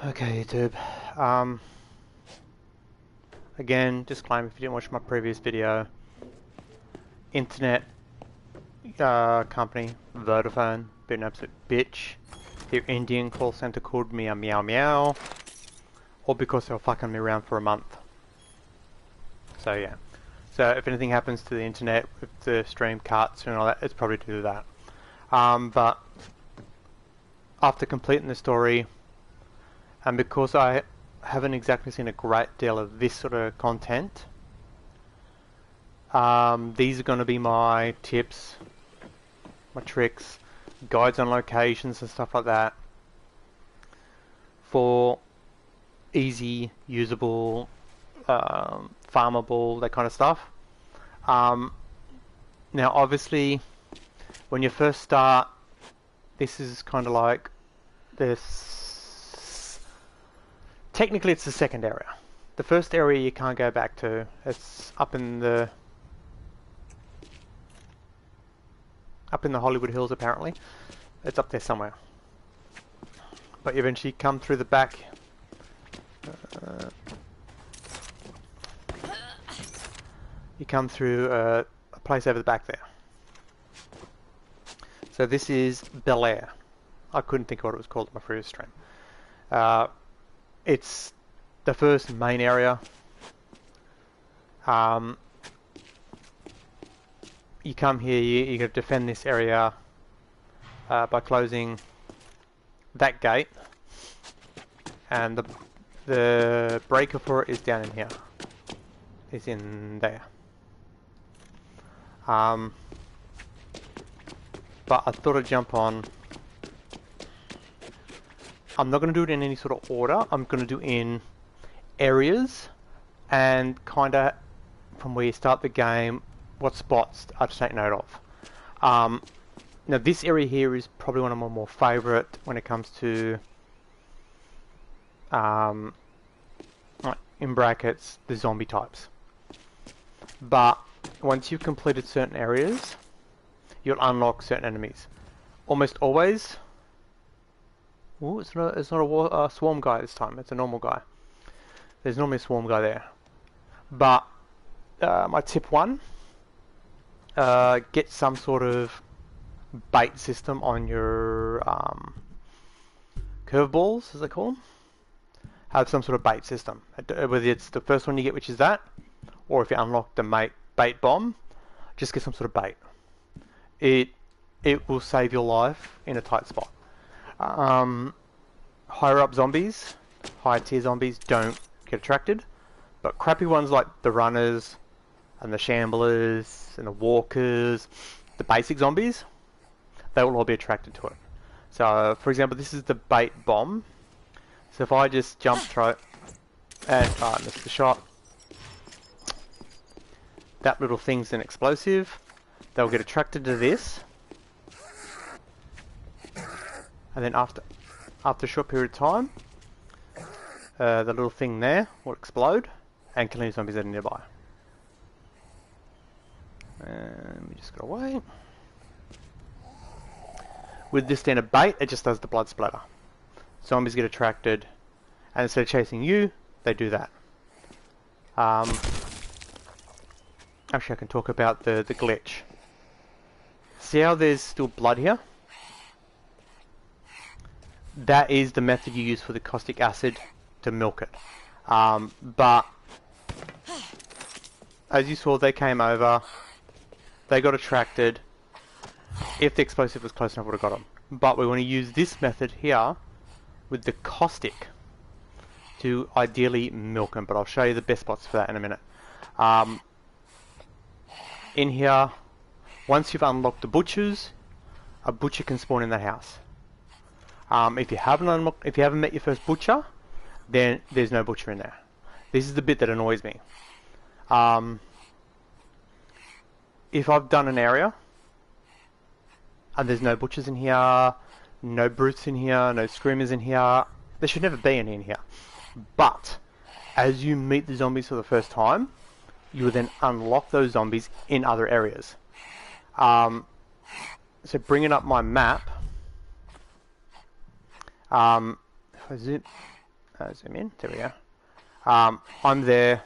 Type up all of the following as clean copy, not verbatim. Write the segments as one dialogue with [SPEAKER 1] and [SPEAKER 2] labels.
[SPEAKER 1] Okay, YouTube. Um, Again, disclaimer if you didn't watch my previous video. Internet company, Vodafone, been an absolute bitch. Their Indian call center called me a meow meow. All because they were fucking me around for a month. So yeah. So if anything happens to the internet with the stream cuts and all that, it's probably due to that. But after completing the story, and because I haven't exactly seen a great deal of this sort of content, these are going to be my tips, my tricks, guides on locations and stuff like that for easy, usable, farmable, that kind of stuff. Now obviously when you first start, this is kind of like this. Technically it's the second area. The first area you can't go back to. It's up in the Hollywood Hills apparently. It's up there somewhere. But you eventually come through the back. You come through a place over the back there. So this is Bel Air. I couldn't think of what it was called in my previous stream. It's the first main area. You come here, you got to defend this area by closing that gate, and the breaker for it is down in here. Is in there. But I thought I'd jump on. I'm not going to do it in any sort of order. I'm going to do in areas and kind of from where you start the game, what spots are to take note of. Now this area here is probably one of my more favourite when it comes to, in brackets, the zombie types. But once you've completed certain areas, you'll unlock certain enemies. Almost always. Ooh, it's not a swarm guy this time. It's a normal guy. There's normally a swarm guy there. But my tip one: get some sort of bait system on your curveballs, as they call them. Have some sort of bait system. Whether it's the first one you get, which is that, or if you unlock the bait bomb, just get some sort of bait. It will save your life in a tight spot. Higher up zombies, higher tier zombies don't get attracted, but crappy ones like the runners and the shamblers and the walkers, the basic zombies, they will all be attracted to it. So for example, this is the bait bomb. So if I just jump through it and miss the shot, that little thing's an explosive. They'll get attracted to this, and then after a short period of time, the little thing there will explode and kill any zombies that are nearby. And we just gotta wait. With this standard bait, it just does the blood splatter. Zombies get attracted, and instead of chasing you, they do that. Actually, I can talk about the glitch. See how there's still blood here? That is the method you use for the caustic acid to milk it. But as you saw, they came over, they got attracted. If the explosive was close enough, would have got them. But we want to use this method here with the caustic to ideally milk them. But I'll show you the best spots for that in a minute. In here, once you've unlocked the butchers, a butcher can spawn in that house. If you haven't met your first butcher, then there's no butcher in there. This is the bit that annoys me. If I've done an area and there's no butchers in here, no brutes in here, no screamers in here, there should never be any in here. But as you meet the zombies for the first time, you will then unlock those zombies in other areas. So bringing up my map, if I zoom, Zoom in. There we go. I'm there.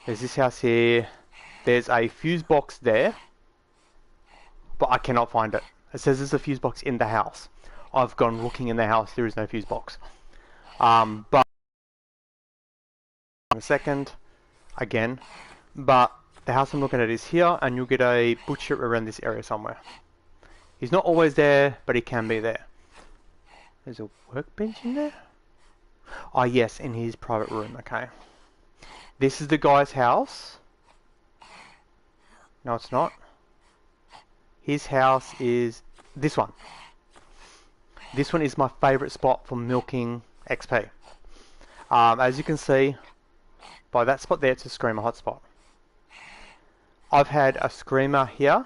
[SPEAKER 1] There's this house here. There's a fuse box there, but I cannot find it. It says there's a fuse box in the house. I've gone looking in the house. There is no fuse box. But in a second, again. But the house I'm looking at is here, and you'll get a butcher around this area somewhere. He's not always there, but he can be there. There's a workbench in there? Oh yes, in his private room, okay. This is the guy's house. No, it's not. His house is this one. This one is my favourite spot for milking XP. As you can see, by that spot there, it's a screamer hotspot. I've had a screamer here,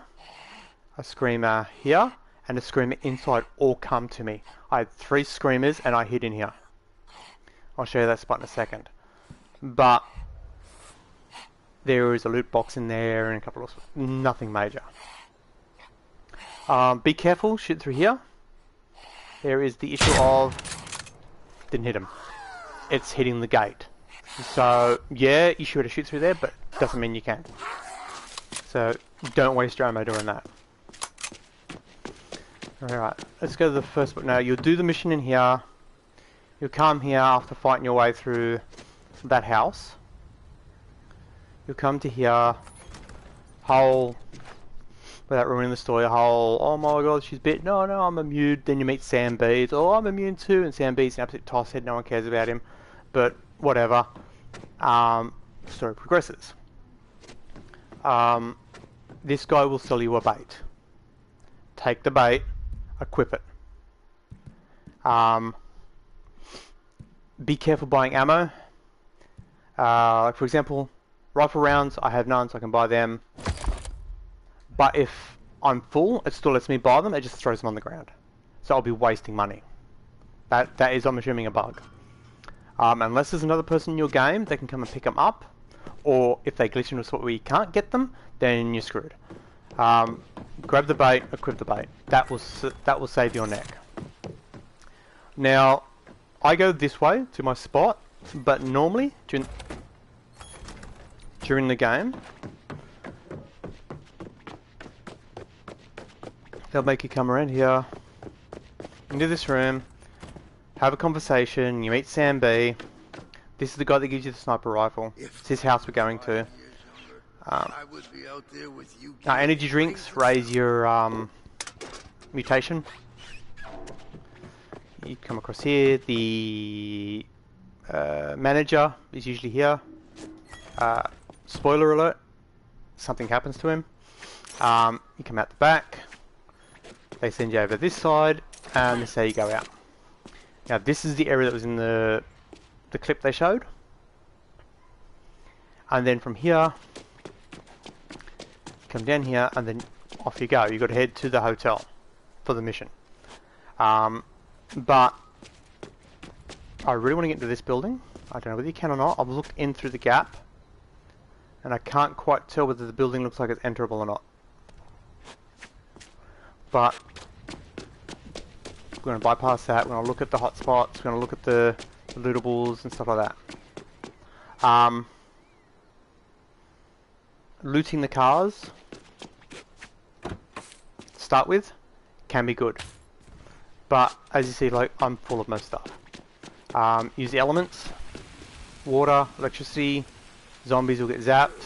[SPEAKER 1] a screamer here, and a screamer inside all come to me. I had 3 screamers and I hid in here. I'll show you that spot in a second. But there is a loot box in there and a couple of... nothing major. Be careful, shoot through here. There is the issue of... didn't hit him. It's hitting the gate. So, yeah, you should have shoot through there, but doesn't mean you can. So, don't waste your ammo doing that. Alright, let's go to the first spot now. You'll do the mission in here. You'll come here after fighting your way through that house. You'll come to here. Whole, without ruining the story, whole, oh my god, she's bit. No, I'm immune. Then you meet Sam B. Oh, I'm immune too. And Sam B's an absolute tosshead. No one cares about him. But, whatever. Story progresses. This guy will sell you a bait. Take the bait, equip it. Be careful buying ammo. Like for example, rifle rounds, I have none, so I can buy them. But if I'm full, it still lets me buy them, it just throws them on the ground. So I'll be wasting money. That is, I'm assuming, a bug. Unless there's another person in your game, they can come and pick them up. Or if they glitch into a spot where you can't get them, then you're screwed. Grab the bait, equip the bait. That will save your neck. Now, I go this way to my spot, but normally during the game, they'll make you come around here into this room, have a conversation. You meet Sam B. This is the guy that gives you the sniper rifle. It's his house we're going to. Energy drinks raise your mutation. You come across here. The manager is usually here. Spoiler alert, something happens to him. You come out the back. They send you over this side, and this is how you go out. Now this is the area that was in the clip they showed. And then from here, come down here, and then off you go. You've got to head to the hotel for the mission. But I really want to get into this building. I don't know whether you can or not. I've looked in through the gap, and I can't quite tell whether the building looks like it's enterable or not. But we're going to bypass that. We're going to look at the hotspots. We're going to look at the lootables and stuff like that. Looting the cars, to start with, can be good. But as you see, like, I'm full of most stuff. Use the elements. Water, electricity, zombies will get zapped.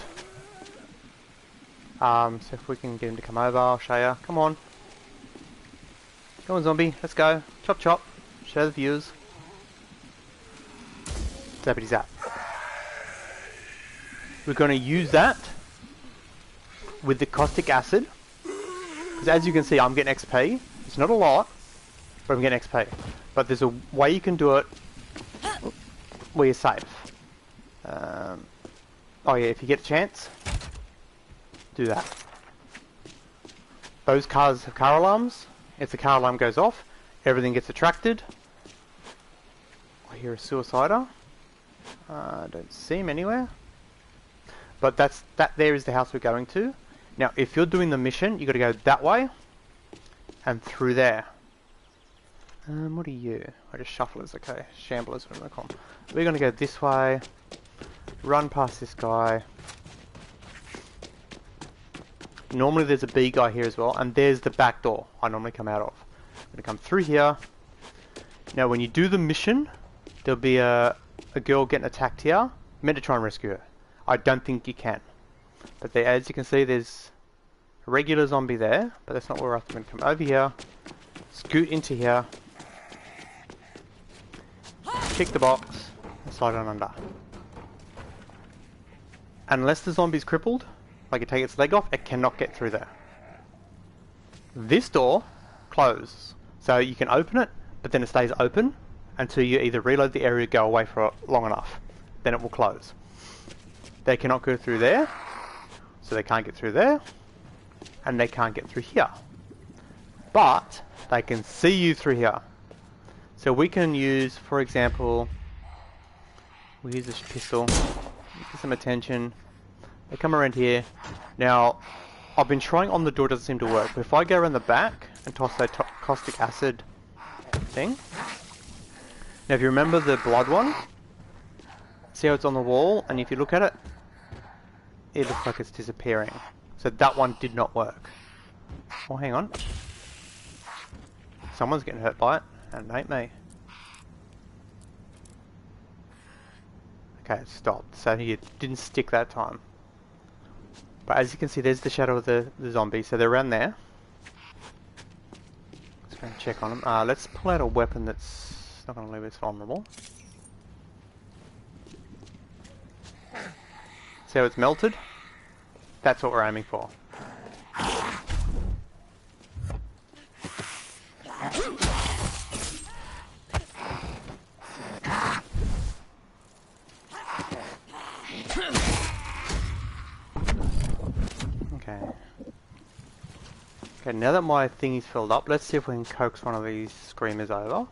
[SPEAKER 1] So if we can get him to come over, I'll show you. Come on. Come on, zombie, let's go. Chop chop. Show the viewers. Zappity zap. We're going to use that with the caustic acid. Because as you can see, I'm getting XP. It's not a lot, but I'm getting XP. But there's a way you can do it where you're safe. Oh yeah, if you get a chance, do that. Those cars have car alarms. If the car alarm goes off, everything gets attracted. I hear a suicider. I don't see him anywhere. But that there is the house we're going to. Now, if you're doing the mission, you got to go that way and through there. What are you? I just shufflers, okay. Shamblers, whatever they call them. We're gonna go this way. Run past this guy. Normally there's a B guy here as well, and there's the back door I normally come out of. I'm gonna come through here. Now when you do the mission, there'll be a girl getting attacked here. I'm meant to try and rescue her. I don't think you can. But there, as you can see, there's a regular zombie there, but that's not where I'm going to come over here. Scoot into here. Kick the box, and slide on under. Unless the zombie's crippled, like you take its leg off, it cannot get through there. This door closes, so you can open it, but then it stays open until you either reload the area or go away for long enough. Then it will close. They cannot go through there, so they can't get through there, and they can't get through here. But they can see you through here. So we can use, for example, we use this pistol, get some attention. They come around here. Now, I've been trying on the door, doesn't seem to work. But if I go around the back and toss that caustic acid thing. Now, if you remember the blood one, see how it's on the wall, and if you look at it, it looks like it's disappearing. So that one did not work. Oh, hang on. Someone's getting hurt by it, and it ain't me. Okay, it stopped. So it didn't stick that time. But as you can see, there's the shadow of the zombie, so they're around there. Let's go and check on them. Let's pull out a weapon that's not going to leave us vulnerable. See how it's melted? That's what we're aiming for. Okay, now that my thing is filled up, let's see if we can coax one of these screamers over.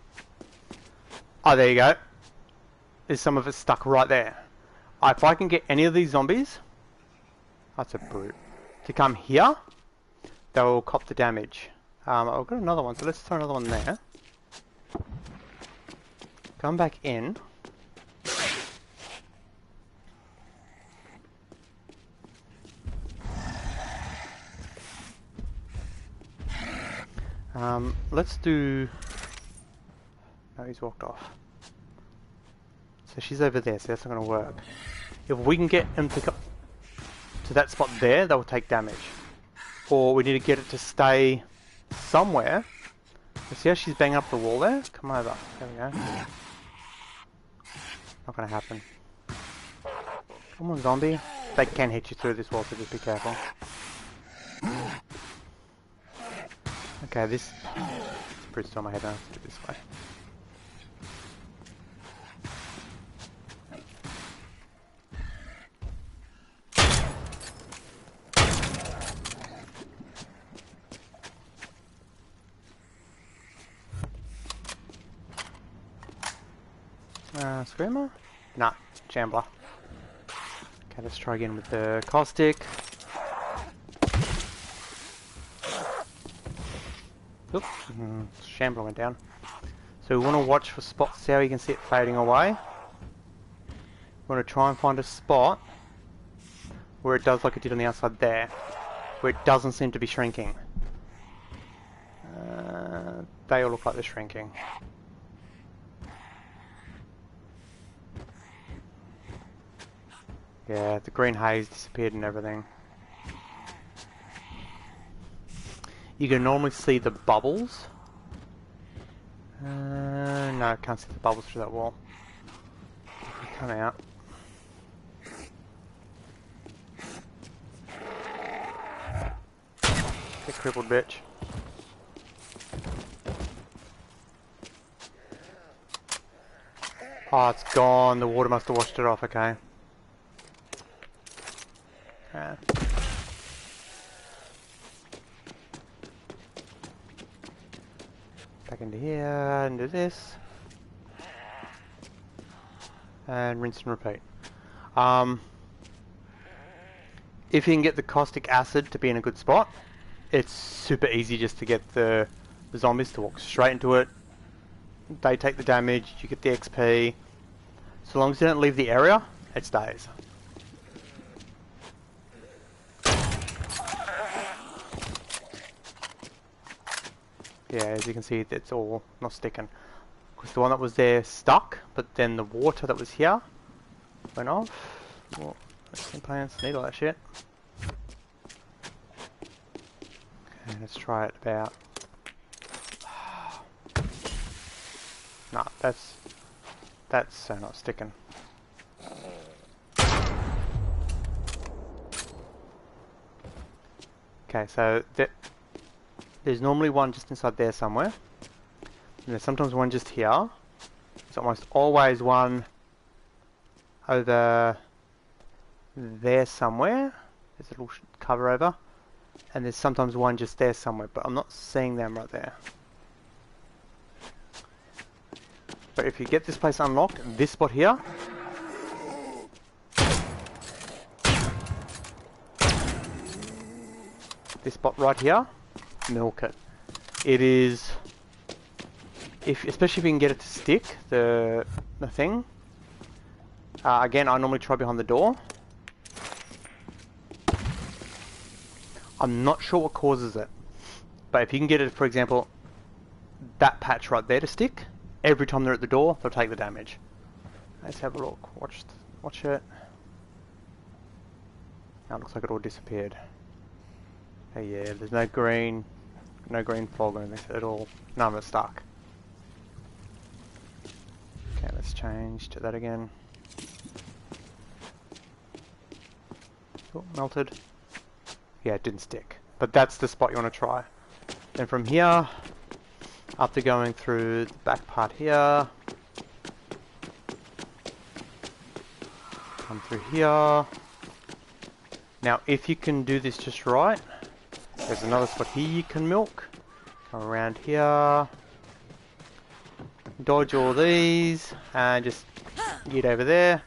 [SPEAKER 1] Oh, there you go. There's some of it stuck right there. If I can get any of these zombies, that's a brute, to come here, they will cop the damage. I've got another one, so let's throw another one there. Come back in. Let's do... No, he's walked off. So she's over there, so that's not going to work. If we can get him to that spot there, that will take damage. Or we need to get it to stay somewhere. You see how she's banging up the wall there? Come over. There we go. Not going to happen. Come on, zombie. They can hit you through this wall, so just be careful. Okay, this... It's pretty still on my head now. Let's do it this way. Screamer? Nah, Shambler. Okay, let's try again with the caustic. Oop, Shambler went down. So we want to watch for spots, see how you can see it fading away. We want to try and find a spot where it does like it did on the outside there, where it doesn't seem to be shrinking. They all look like they're shrinking. Yeah, the green haze disappeared and everything. You can normally see the bubbles. No, I can't see the bubbles through that wall. Come out. Get crippled, bitch. Oh, it's gone. The water must have washed it off, okay. Back into here, into this. And rinse and repeat. If you can get the caustic acid to be in a good spot, it's super easy just to get the zombies to walk straight into it, they take the damage, you get the XP. So long as you don't leave the area, it stays. Yeah, as you can see, it's all not sticking. Because the one that was there stuck, but then the water that was here went off. Well, plants need all that shit. Okay, let's try it about. Nah, that's not sticking. Okay, so there's normally one just inside there somewhere. And there's sometimes one just here. There's almost always one over there somewhere. There's a little cover over. And there's sometimes one just there somewhere, but I'm not seeing them right there. But if you get this place unlocked, this spot here, this spot right here, milk it. It is, especially if you can get it to stick, the thing. Again, I normally try behind the door. I'm not sure what causes it, but if you can get it, for example, that patch right there to stick, every time they're at the door, they'll take the damage. Let's have a look. Watch it. Now it looks like it all disappeared. Oh yeah, there's no green fog or anything. None of it's stuck. Okay, let's change to that again. Oh, melted. Yeah, it didn't stick. But that's the spot you want to try. Then from here, after going through the back part here, come through here. Now, if you can do this just right, there's another spot here you can milk. Come around here, dodge all these, and just get over there.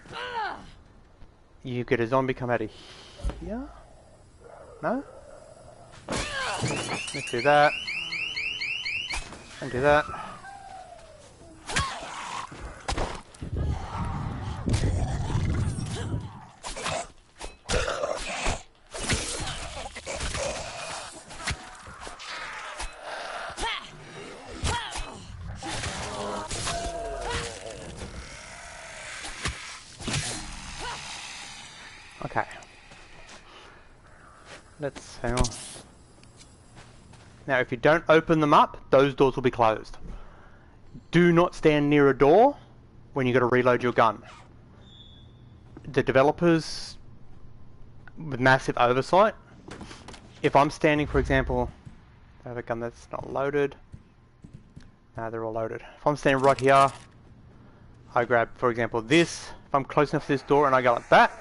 [SPEAKER 1] You get a zombie come out of here. No? Let's do that. And do that. Okay. Let's hang on. Now, if you don't open them up, those doors will be closed. Do not stand near a door when you got to reload your gun. The developers, with massive oversight, if I'm standing, for example, I have a gun that's not loaded. No, they're all loaded. If I'm standing right here, I grab, for example, this. If I'm close enough to this door and I go like that,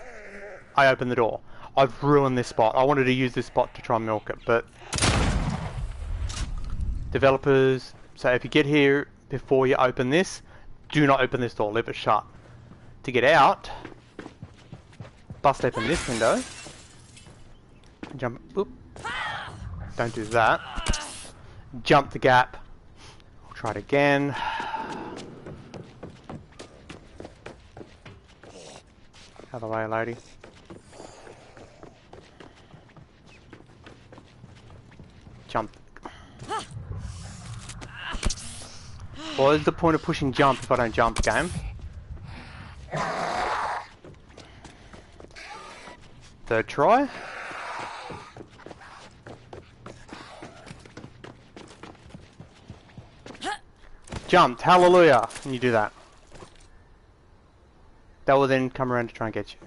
[SPEAKER 1] I open the door. I've ruined this spot. I wanted to use this spot to try and milk it, but developers, so if you get here before you open this, do not open this door, leave it shut. To get out, bust open this window, jump, oop, don't do that, jump the gap, we'll try it again. Other way, lady. Jump. What is the point of pushing jump if I don't jump, game? Third try. Jumped, hallelujah! And you do that. That will then come around to try and get you.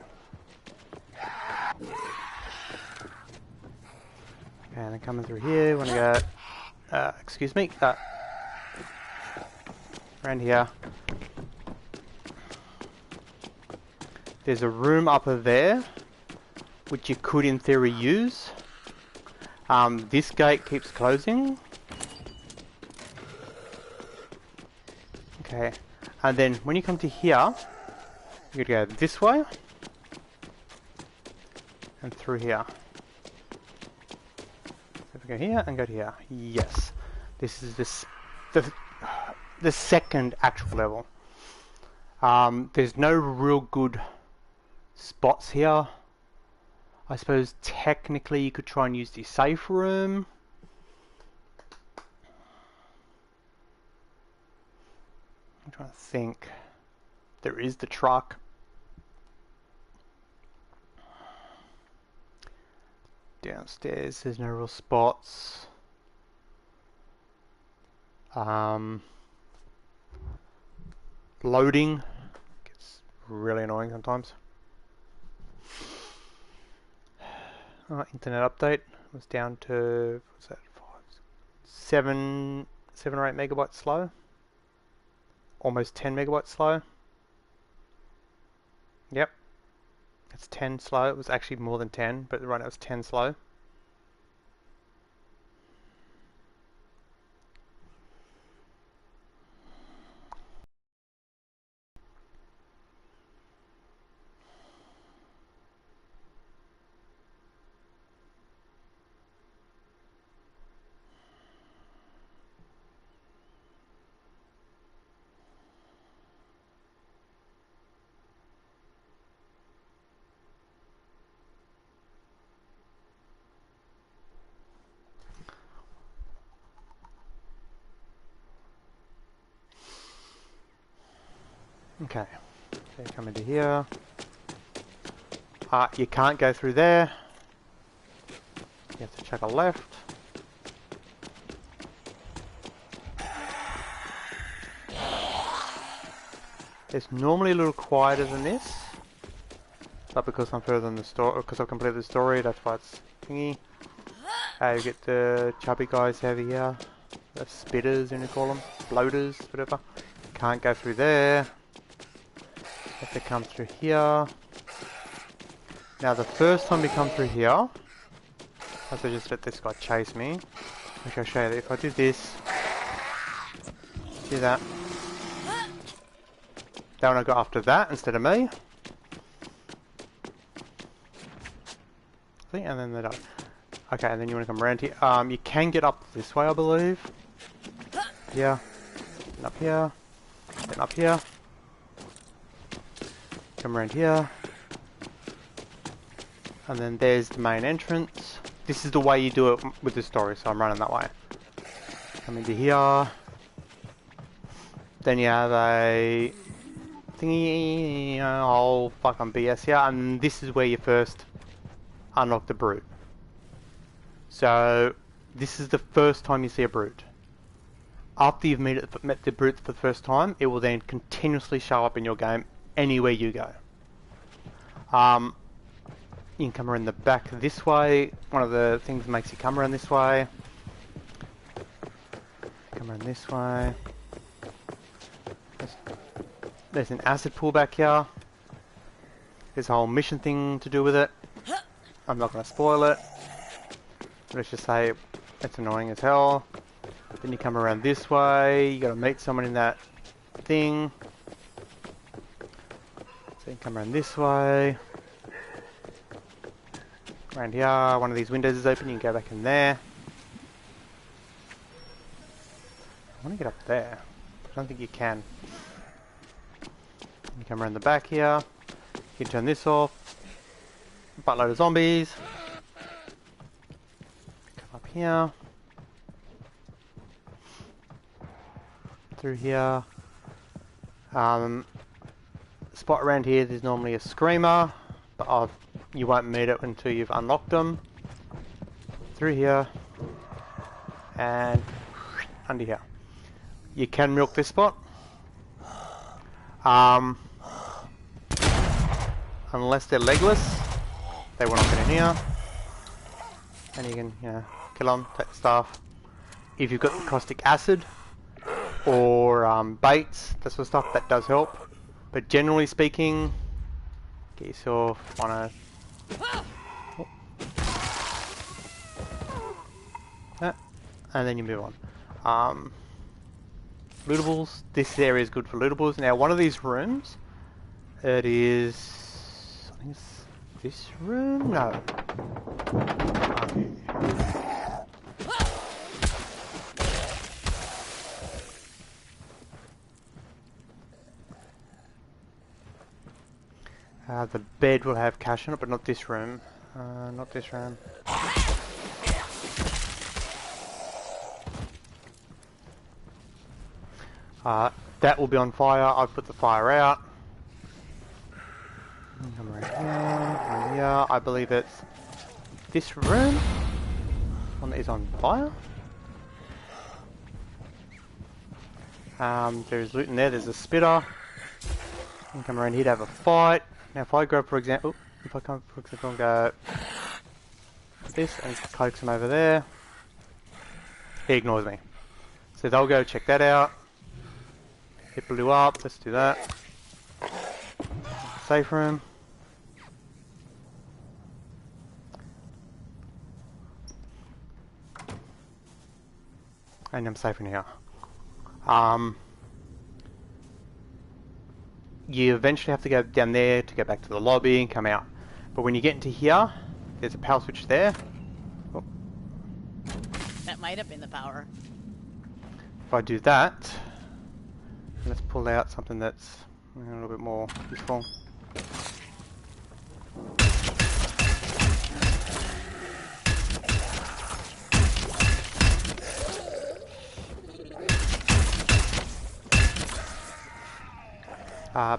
[SPEAKER 1] And then coming through here, want to go, excuse me, around here. There's a room up there, which you could in theory use. This gate keeps closing. Okay, and then when you come to here, you gotta go this way, and through here. So if we go here and go to here, yes. This is the the second actual level. There's no real good spots here. I suppose technically you could try and use the safe room. I'm trying to think. There is the truck. Downstairs, there's no real spots. Loading gets really annoying sometimes. Internet update was down to, what's that, 7 or 8 megabytes slow. Almost 10 megabytes slow. Yep. It's 10 slow. It was actually more than 10, but right now it's 10 slow. Okay, so you come into here. You can't go through there. You have to check a left. It's normally a little quieter than this, but because I'm further in the story, because I've completed the story, that's why it's thingy. You get the chubby guys over here, the spitters, you call them, bloaters, whatever. Can't go through there. Have to come through here. Now the first time we come through here, I have to just let this guy chase me. Okay, I'll show you that if I do this, see that? They want to go after that instead of me. See, and then they don't. Okay, and then you want to come around here. You can get up this way, I believe. Yeah. And up here. Then up here. Come around here. And then there's the main entrance. This is the way you do it with the story, so I'm running that way. Come into here. Then you have a thingy, whole fucking BS here, and this is where you first unlock the brute. So this is the first time you see a brute. After you've met the brute for the first time, it will then continuously show up in your game anywhere you go. You can come around the back this way. One of the things that makes you come around this way. Come around this way. There's an acid pool back here. There's a whole mission thing to do with it. I'm not going to spoil it. Let's just say it's annoying as hell. Then you come around this way. You got to meet someone in that thing. So you come around this way. Around here, one of these windows is open. You can go back in there. I want to get up there. I don't think you can. You come around the back here. You can turn this off. Buttload of zombies. Come up here. Through here. Spot around here, there's normally a screamer, but you won't meet it until you've unlocked them. Through here. And under here. You can milk this spot. Unless they're legless, they will not get in here. And you can, kill them, take the stuff. If you've got the caustic acid or baits, that sort of stuff, that does help. But generally speaking, get yourself on a... and then you move on. Lootables. This area is good for lootables. Now, one of these rooms, it is... I think it's this room? No. The bed will have cash in it, but not this room. Not this room. That will be on fire. I've put the fire out. Come right here, here. I believe it's this room. One that is on fire. There's loot in there. There's a spitter. And come around here to have a fight. Now, if I go, for example, if I come, for example, and go this and coax him over there, he ignores me. So they'll go check that out. It blew up. Let's do that. Safe room. And I'm safe in here. You eventually have to go down there to go back to the lobby and come out. But when you get into here, there's a power switch there. Oh.
[SPEAKER 2] That might have been the power.
[SPEAKER 1] If I do that, let's pull out something that's a little bit more useful.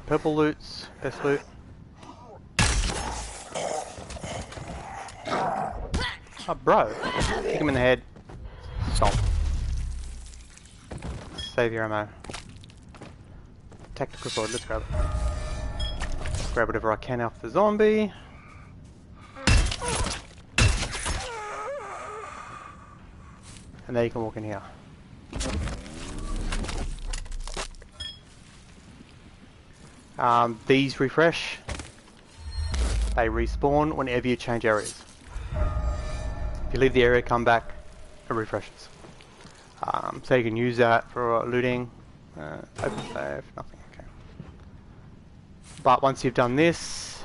[SPEAKER 1] Purple loot's best loot. Oh, bro. Kick him in the head. Stop. Save your ammo. Tactical sword, let's grab it. Grab whatever I can off the zombie. And there you can walk in here. These refresh. They respawn whenever you change areas. If you leave the area, come back, it refreshes. So you can use that for looting. Open save, nothing, okay. But once you've done this,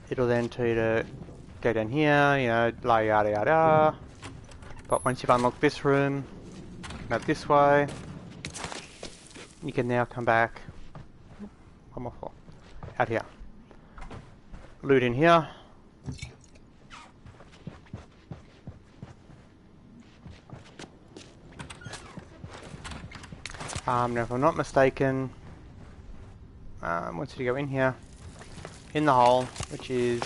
[SPEAKER 1] it'll then tell you to go down here, you know, la yada yada. But once you've unlocked this room, come out this way, you can now come back. One more floor. Out here. Loot in here. Now if I'm not mistaken, once you go in here, in the hole, which is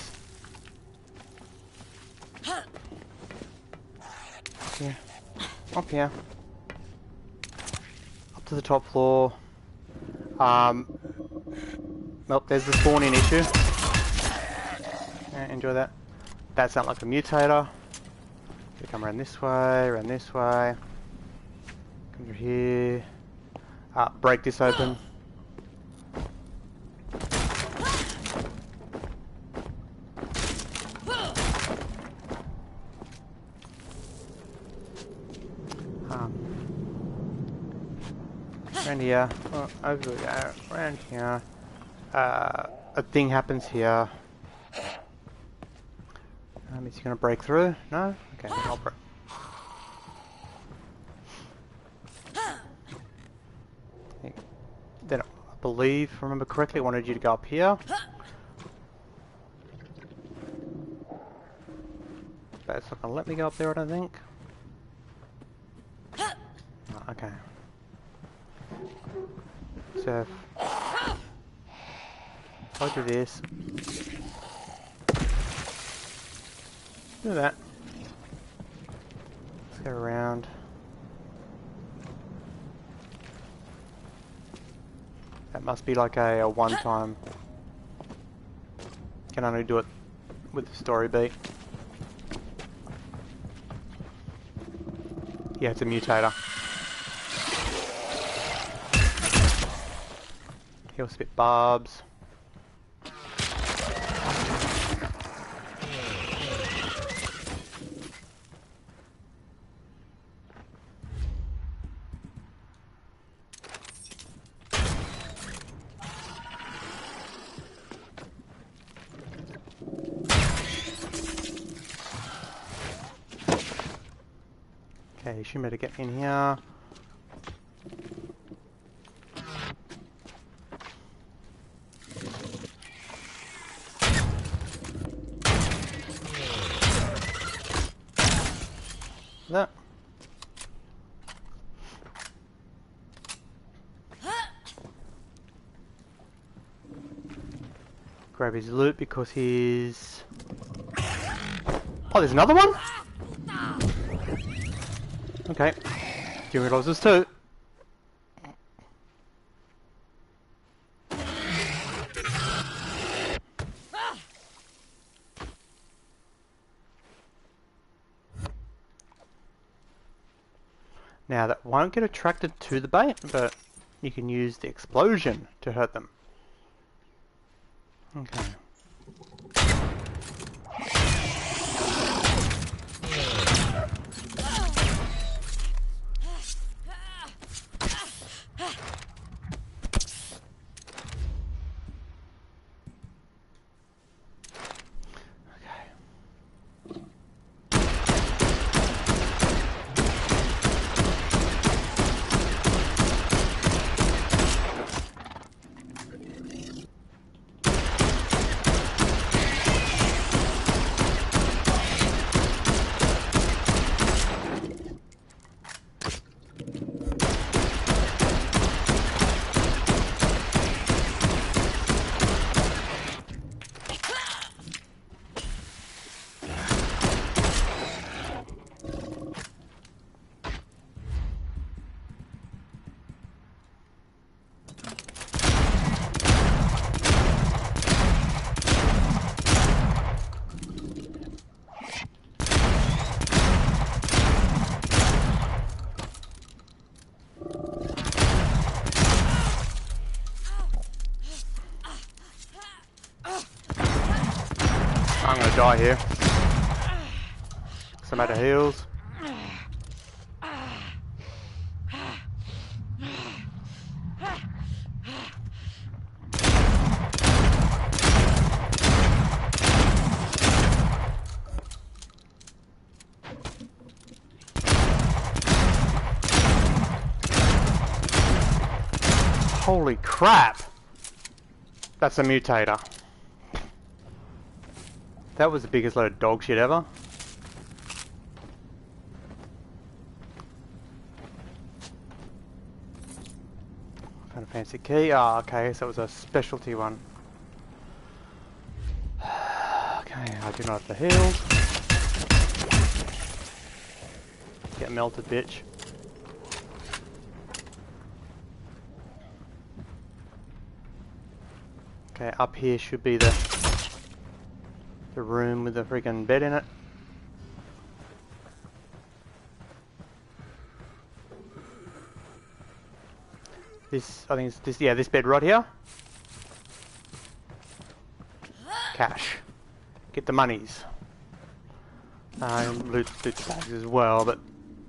[SPEAKER 1] here, up here, up to the top floor. Nope, there's the spawning issue. Yeah, enjoy that. That's not like a mutator. You come around this way, come through here. Break this open. Around here, over there, around here. A thing happens here. Is he gonna break through? No? Okay, I'll break. Then I believe, if I remember correctly, I wanted you to go up here. But it's not gonna let me go up there, I don't think. Oh, okay. So if I do this, do that. Let's go around. That must be like a one-time. Can only do it with the story beat. Yeah, it's a mutator. He'll spit barbs. Okay, you should better get in here. Grab his loot because he's... Oh, there's another one? Okay. Didn't realise there's two. Now that won't get attracted to the bait, but you can use the explosion to hurt them. Okay. I'm gonna die here. Some out of heals. Holy crap! That's a mutator. That was the biggest load of dog shit ever. Found a fancy key. Ah, okay, so it was a specialty one. Okay, I do not have the heals. Get melted, bitch. Okay, up here should be the room with the freaking bed in it. This, I think it's this, yeah, this bed right here. Cash. Get the monies. Loot the bags as well, but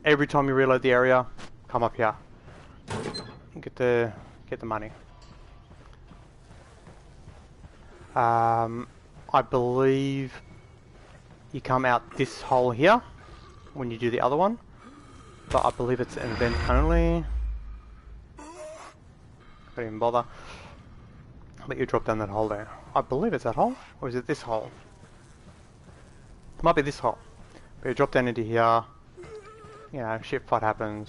[SPEAKER 1] every time you reload the area, come up here. Get the money. I believe you come out this hole here when you do the other one, but I believe it's an event only. Don't even bother. I'll let you drop down that hole there. I believe it's that hole, or is it this hole? It might be this hole. But you drop down into here. You know, shit fight happens.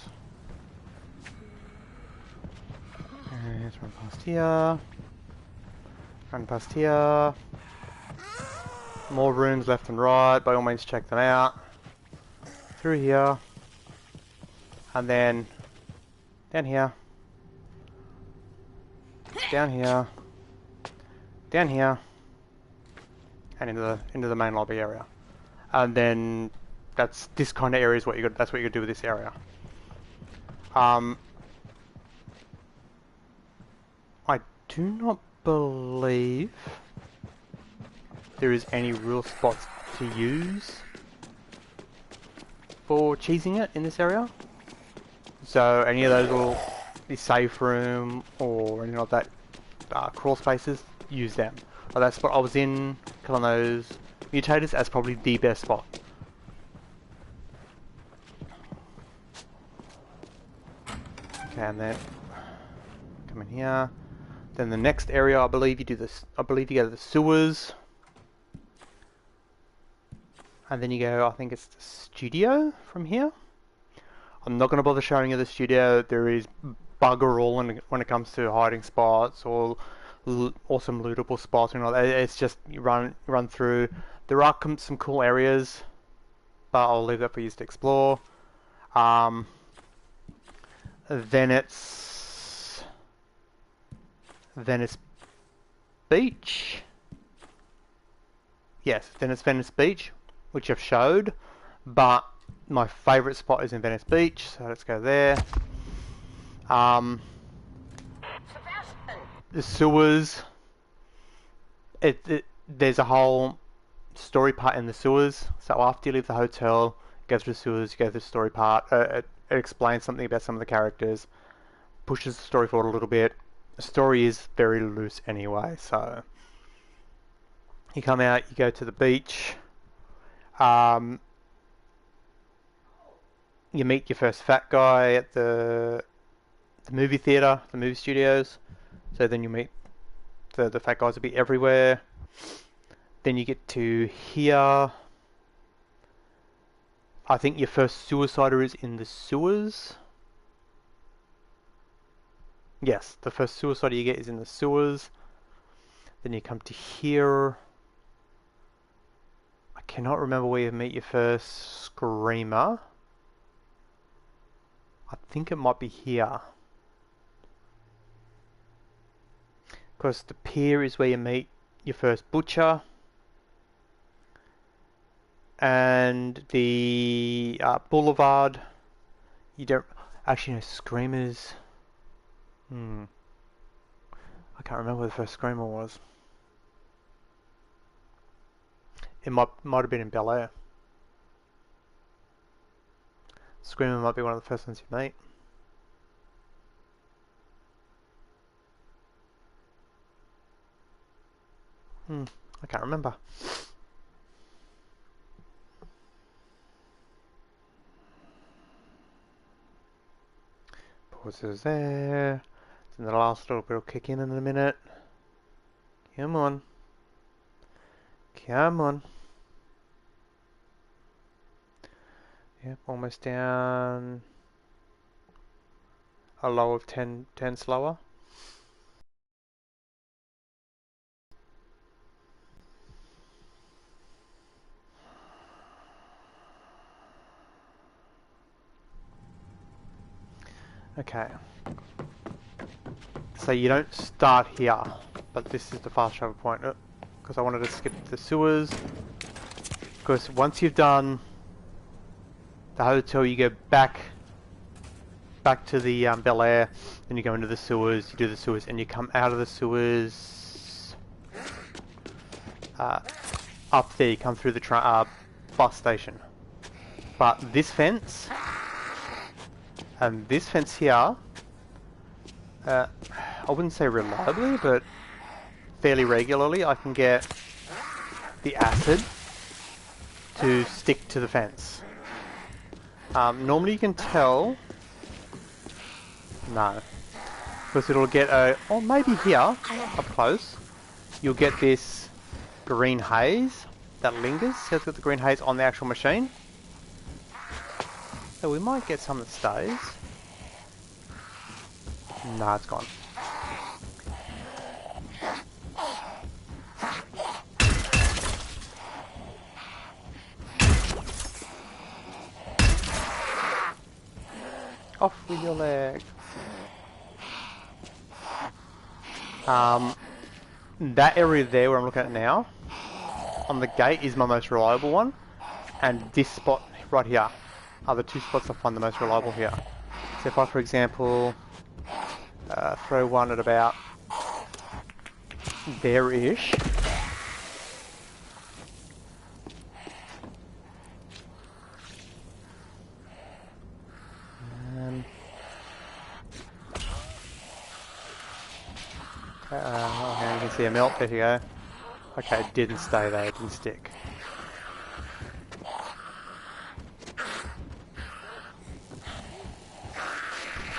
[SPEAKER 1] And let's run past here. Run past here. More rooms left and right, by all means check them out. Through here. And then down here. Down here. Down here. And into the main lobby area. And then that's this kind of area is what you got, that's what you got to do with this area. I do not believe there is any real spots to use for cheesing it in this area. So any of those will be safe room or anything like that, crawl spaces, use them. But that spot I was in, killing those mutators, that's probably the best spot. Okay, and then come in here. Then the next area, I believe you do this. I believe you go to the sewers, and then you go. I think it's the studio from here. I'm not going to bother showing you the studio. There is bugger all when it comes to hiding spots or awesome lootable spots and all that. It's just you run through. There are some cool areas, but I'll leave that for you to explore. Um, then it's Venice Beach. Yes, then it's Venice Beach, which I've showed, but my favourite spot is in Venice Beach, so let's go there. The sewers. There's a whole story part in the sewers. So after you leave the hotel, go through the sewers, you go through the story part. It explains something about some of the characters, pushes the story forward a little bit. The story is very loose anyway, so you come out, you go to the beach. You meet your first fat guy at the movie theater, the movie studios. So then you meet the fat guys a bit everywhere. Then you get to here. I think your first suicider is in the sewers. Yes, the first suicider you get is in the sewers. Then you come to here. I cannot remember where you meet your first screamer. I think it might be here. Because the pier is where you meet your first butcher. And the boulevard, you don't actually know screamers. I can't remember where the first screamer was. It might have been in Bel Air. Screamer might be one of the first ones you meet. I can't remember. Pauses there. Then the last little bit will kick in a minute. Come on. Come on. Yep, almost down. A low of 10 slower. Okay. So you don't start here, but this is the fast travel point. Because I wanted to skip the sewers. Because once you've done the hotel, you go back to the Bel Air, then you go into the sewers, you do the sewers, and you come out of the sewers up there. You come through the bus station. But this fence and this fence here, I wouldn't say reliably, but fairly regularly, I can get the acid to stick to the fence. Normally you can tell. No. Because it'll get or maybe here, up close, you'll get this green haze that lingers. So it's got the green haze on the actual machine. So we might get some that stays. Nah, it's gone. Off with your leg. That area there where I'm looking at now, on the gate, is my most reliable one. And this spot right here are the two spots I find the most reliable here. So if I, for example, throw one at about there-ish. Okay, you can see a melt, there you go. Okay, it didn't stay there, it didn't stick.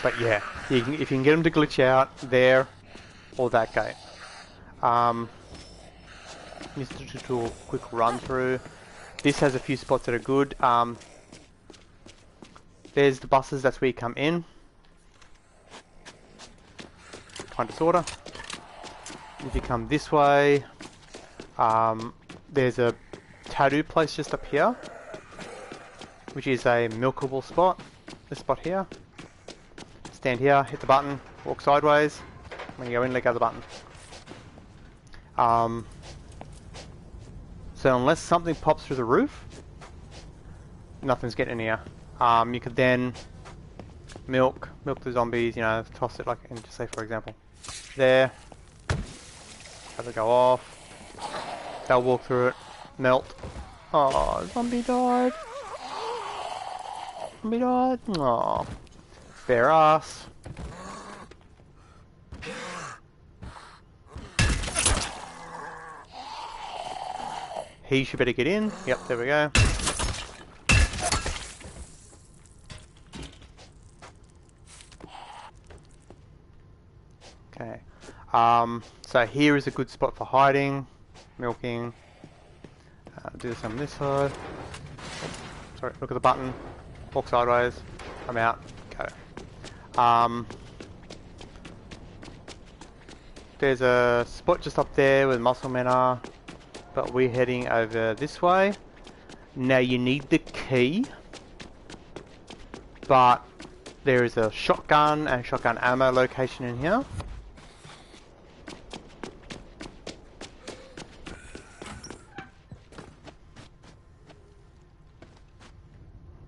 [SPEAKER 1] But yeah, if you can get them to glitch out there or that gate. Just to do a quick run through. This has a few spots that are good. There's the buses, that's where you come in. Kind of sorta. if you come this way, there's a tattoo place just up here, which is a milkable spot. This spot here. Stand here, hit the button, walk sideways. When you go in, let go of the button. So unless something pops through the roof, nothing's getting in here. You could then milk the zombies, you know, toss it like, and just say for example, there, have it go off, they'll walk through it, melt. Oh, zombie died. Zombie died. Oh, bare ass. He should better get in. Yep, there we go. Okay. So here is a good spot for hiding, milking. Do this on this side. Sorry, look at the button. Walk sideways. I'm out. Go. There's a spot just up there where the muscle men are, but we're heading over this way. Now you need the key, but there is a shotgun and shotgun ammo location in here.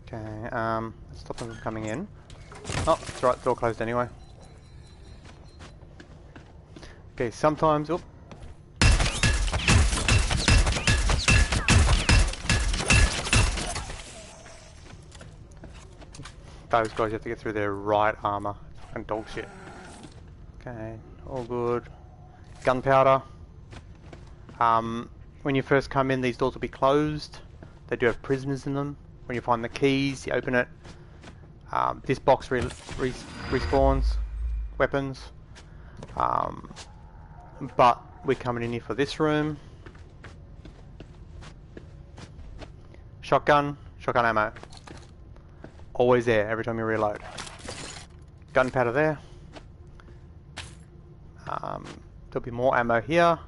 [SPEAKER 1] Okay, let's stop them from coming in. Oh, that's right, door closed anyway. Okay, sometimes, oop. Those guys have to get through their right armor. Fucking dog shit. Okay, all good. Gunpowder. When you first come in, these doors will be closed. They do have prisoners in them. When you find the keys, you open it. This box respawns weapons. But we're coming in here for this room. Shotgun ammo. Always there every time you reload. Gunpowder there. There'll be more ammo here.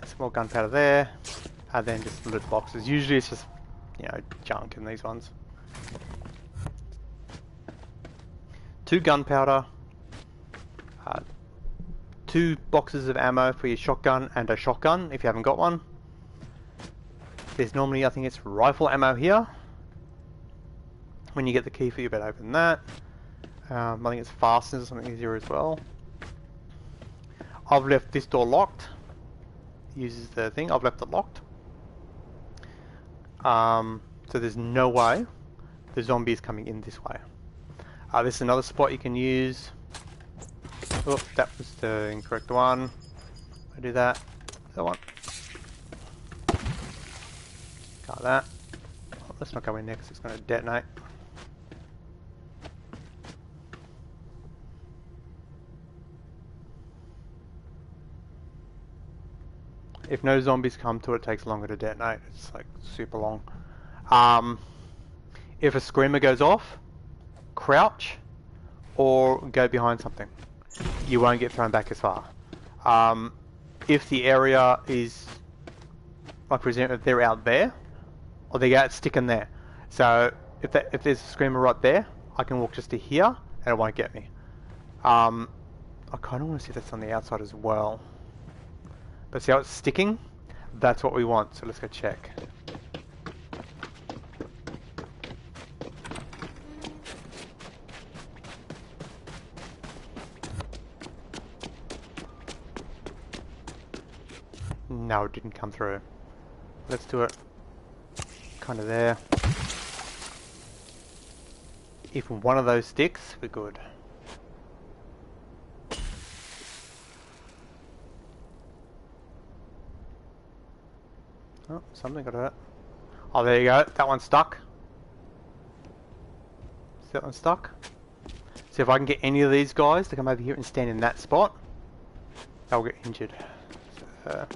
[SPEAKER 1] Some more gunpowder there. And then just loot boxes. Usually it's just, you know, junk in these ones. 2 gunpowder. 2 boxes of ammo for your shotgun and a shotgun if you haven't got one. There's normally, I think it's rifle ammo here. When you get the key for you, better open that. I think it's fasteners or something easier as well. I've left this door locked. Uses the thing. I've left it locked. So there's no way the zombie is coming in this way. This is another spot you can use. Oh, that was the incorrect one. I do that. That one. Got that. Oh, let's not go in there because it's going to detonate. If no zombies come to it, it takes longer to detonate. It's like super long. If a screamer goes off, crouch or go behind something. You won't get thrown back as far. If the area is, like for example, if they're out there, or they get sticking there. So if there's a screamer right there, I can walk just to here and it won't get me. I kind of want to see if that's on the outside as well. But see how it's sticking? That's what we want, so let's go check. No, it didn't come through. Let's do it kind of there. If one of those sticks, we're good. Oh, something got hurt. Oh, there you go. That one's stuck. Is that one stuck? So if I can get any of these guys to come over here and stand in that spot, they'll get injured. So,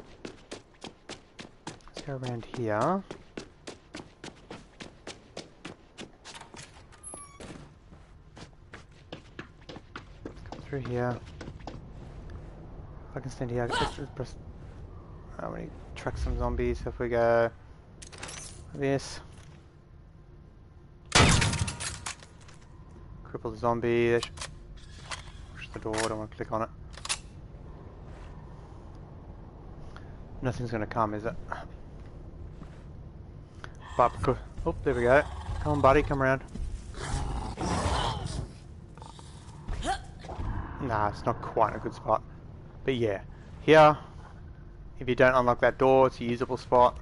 [SPEAKER 1] let's go around here. Let's come through here. I can stand here. Just press. How many track some zombies? If we go this, cripple the zombie. Push the door. I don't want to click on it. Nothing's going to come, is it? But because, oh, there we go. Come on, buddy, come around. Nah, it's not quite a good spot. But yeah, here, if you don't unlock that door, it's a usable spot.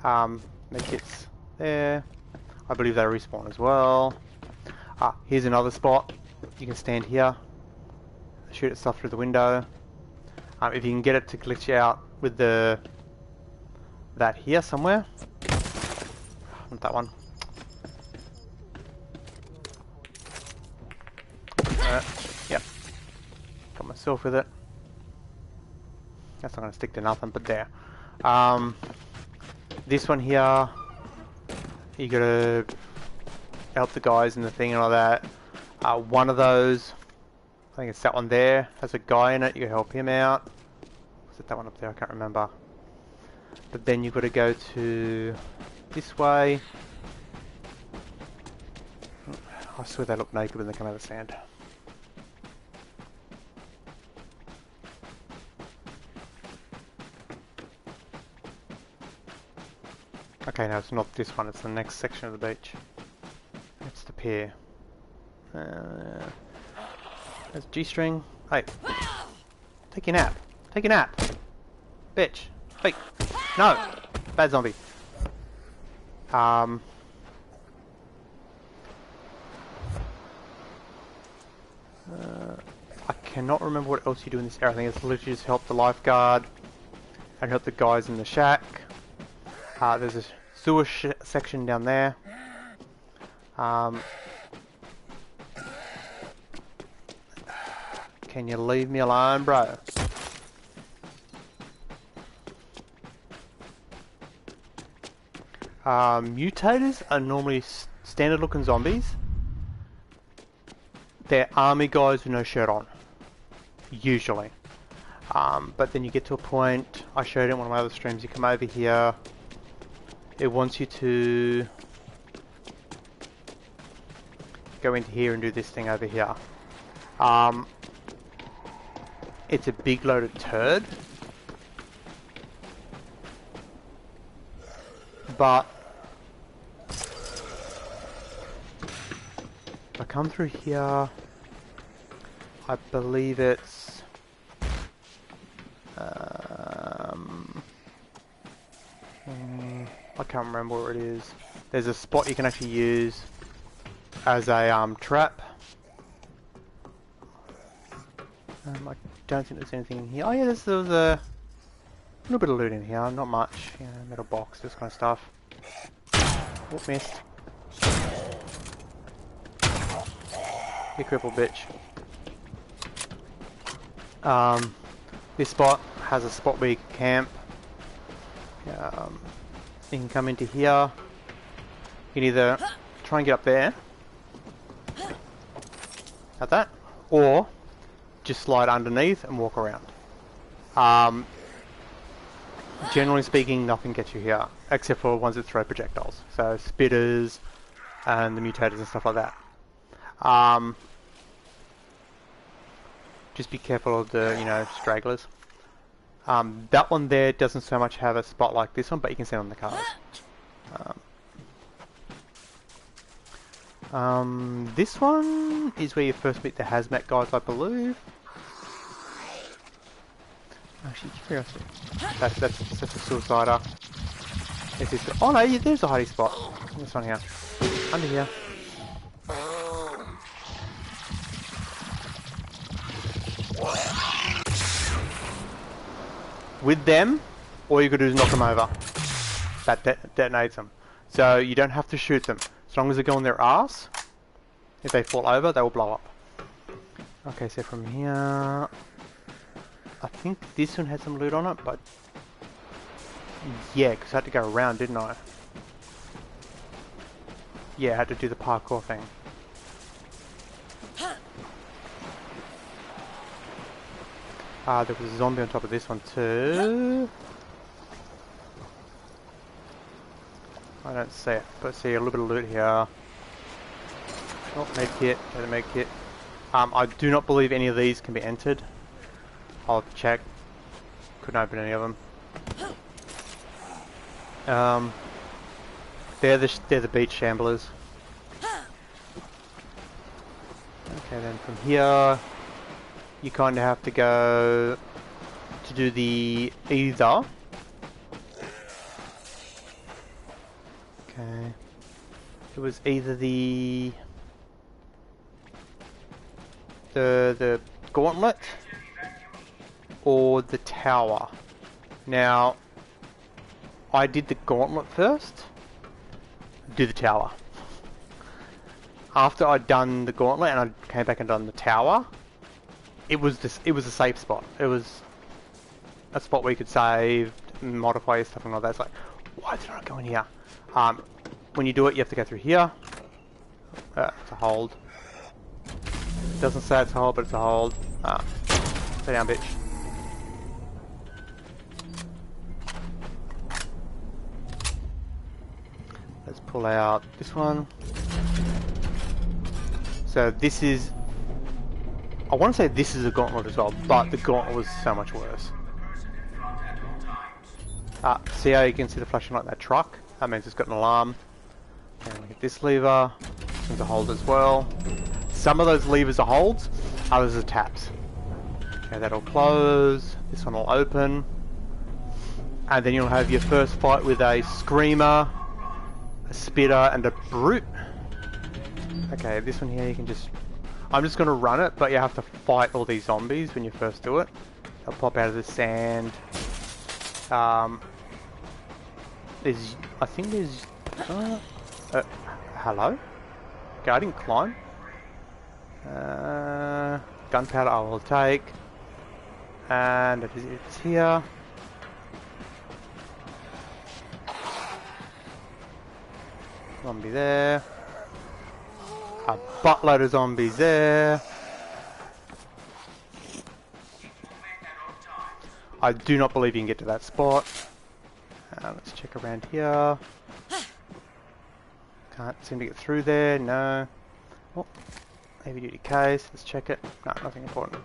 [SPEAKER 1] Medkits there. I believe they respawn as well. Ah, here's another spot. You can stand here, shoot at stuff through the window. If you can get it to glitch out with that here somewhere. Not that one. Yep. Got myself with it. That's not going to stick to nothing, but there. This one here, you gotta help the guys in the thing and all that. One of those, I think it's that one there, has a guy in it, you can help him out. Was it that one up there? I can't remember. But then you've got to go to this way. I swear they look naked when they come out of the sand. Okay, no, it's not this one, it's the next section of the beach. It's the pier. There's G-string. Hey, take your nap. Take a nap. Bitch. Hey, no! Bad zombie. I cannot remember what else you do in this area. I think it's literally just help the lifeguard and help the guys in the shack. There's a sewer section down there. Can you leave me alone, bro? Mutators are normally standard looking zombies. They're army guys with no shirt on. Usually. But then you get to a point, I showed it in one of my other streams, you come over here, it wants you to go into here and do this thing over here. It's a big loaded turd. But if I come through here, I believe it's I can't remember where it is. There's a spot you can actually use as a trap. I don't think there's anything in here. Oh yeah, there was a little bit of loot in here, not much. You know, metal box, this kind of stuff. Oh, missed. You crippled bitch. This spot has a spot where you can camp. You can come into here. You can either try and get up there, like that, or just slide underneath and walk around. Generally speaking, nothing gets you here, except for ones that throw projectiles. So spitters and the mutators and stuff like that. Just be careful of the, you know, stragglers. That one there doesn't so much have a spot like this one, but you can see it on the cars. This one is where you first meet the hazmat guys, I believe. Actually, curiosity. That's a suicider. Oh no, yeah, there's a hiding spot. This one here. Under here. With them, all you could do is knock them over. That detonates them. So you don't have to shoot them. As long as they go on their ass, if they fall over, they will blow up. Okay, so from here, I think this one had some loot on it, but yeah, because I had to go around, didn't I? Yeah, I had to do the parkour thing. There was a zombie on top of this one too. I don't see it, but I see a little bit of loot here. Oh, medkit, get a medkit. I do not believe any of these can be entered. I'll have to check. Couldn't open any of them. They're the beach shamblers. Okay, then from here, you kind of have to go to do the either. Okay. It was either the gauntlet or the tower. Now, I did the gauntlet first. Do the tower. After I'd done the gauntlet and I came back and done the tower, it was a safe spot. It was a spot where you could save, modify your stuff and all that. It's like, why did I not go in here? When you do it, you have to go through here. It's a hold. It doesn't say it's a hold, but it's a hold. Stay down, bitch. Let's pull out this one. So this is... I want to say this is a gauntlet as well, but the gauntlet was so much worse. See how you can see the flashing light in that truck? That means it's got an alarm. And we get this lever. This one's a hold as well. Some of those levers are holds, others are taps. Okay, that'll close. This one will open. And then you'll have your first fight with a screamer, a spitter, and a brute. Okay, this one here you can just... I'm just going to run it, but you have to fight all these zombies when you first do it. They'll pop out of the sand. I think there's... hello? Okay, I didn't climb. Gunpowder I will take. And it's here. Zombie there. A buttload of zombies there. I do not believe you can get to that spot. Let's check around here. Can't seem to get through there, no. Oh, heavy duty case, let's check it. No, nothing important.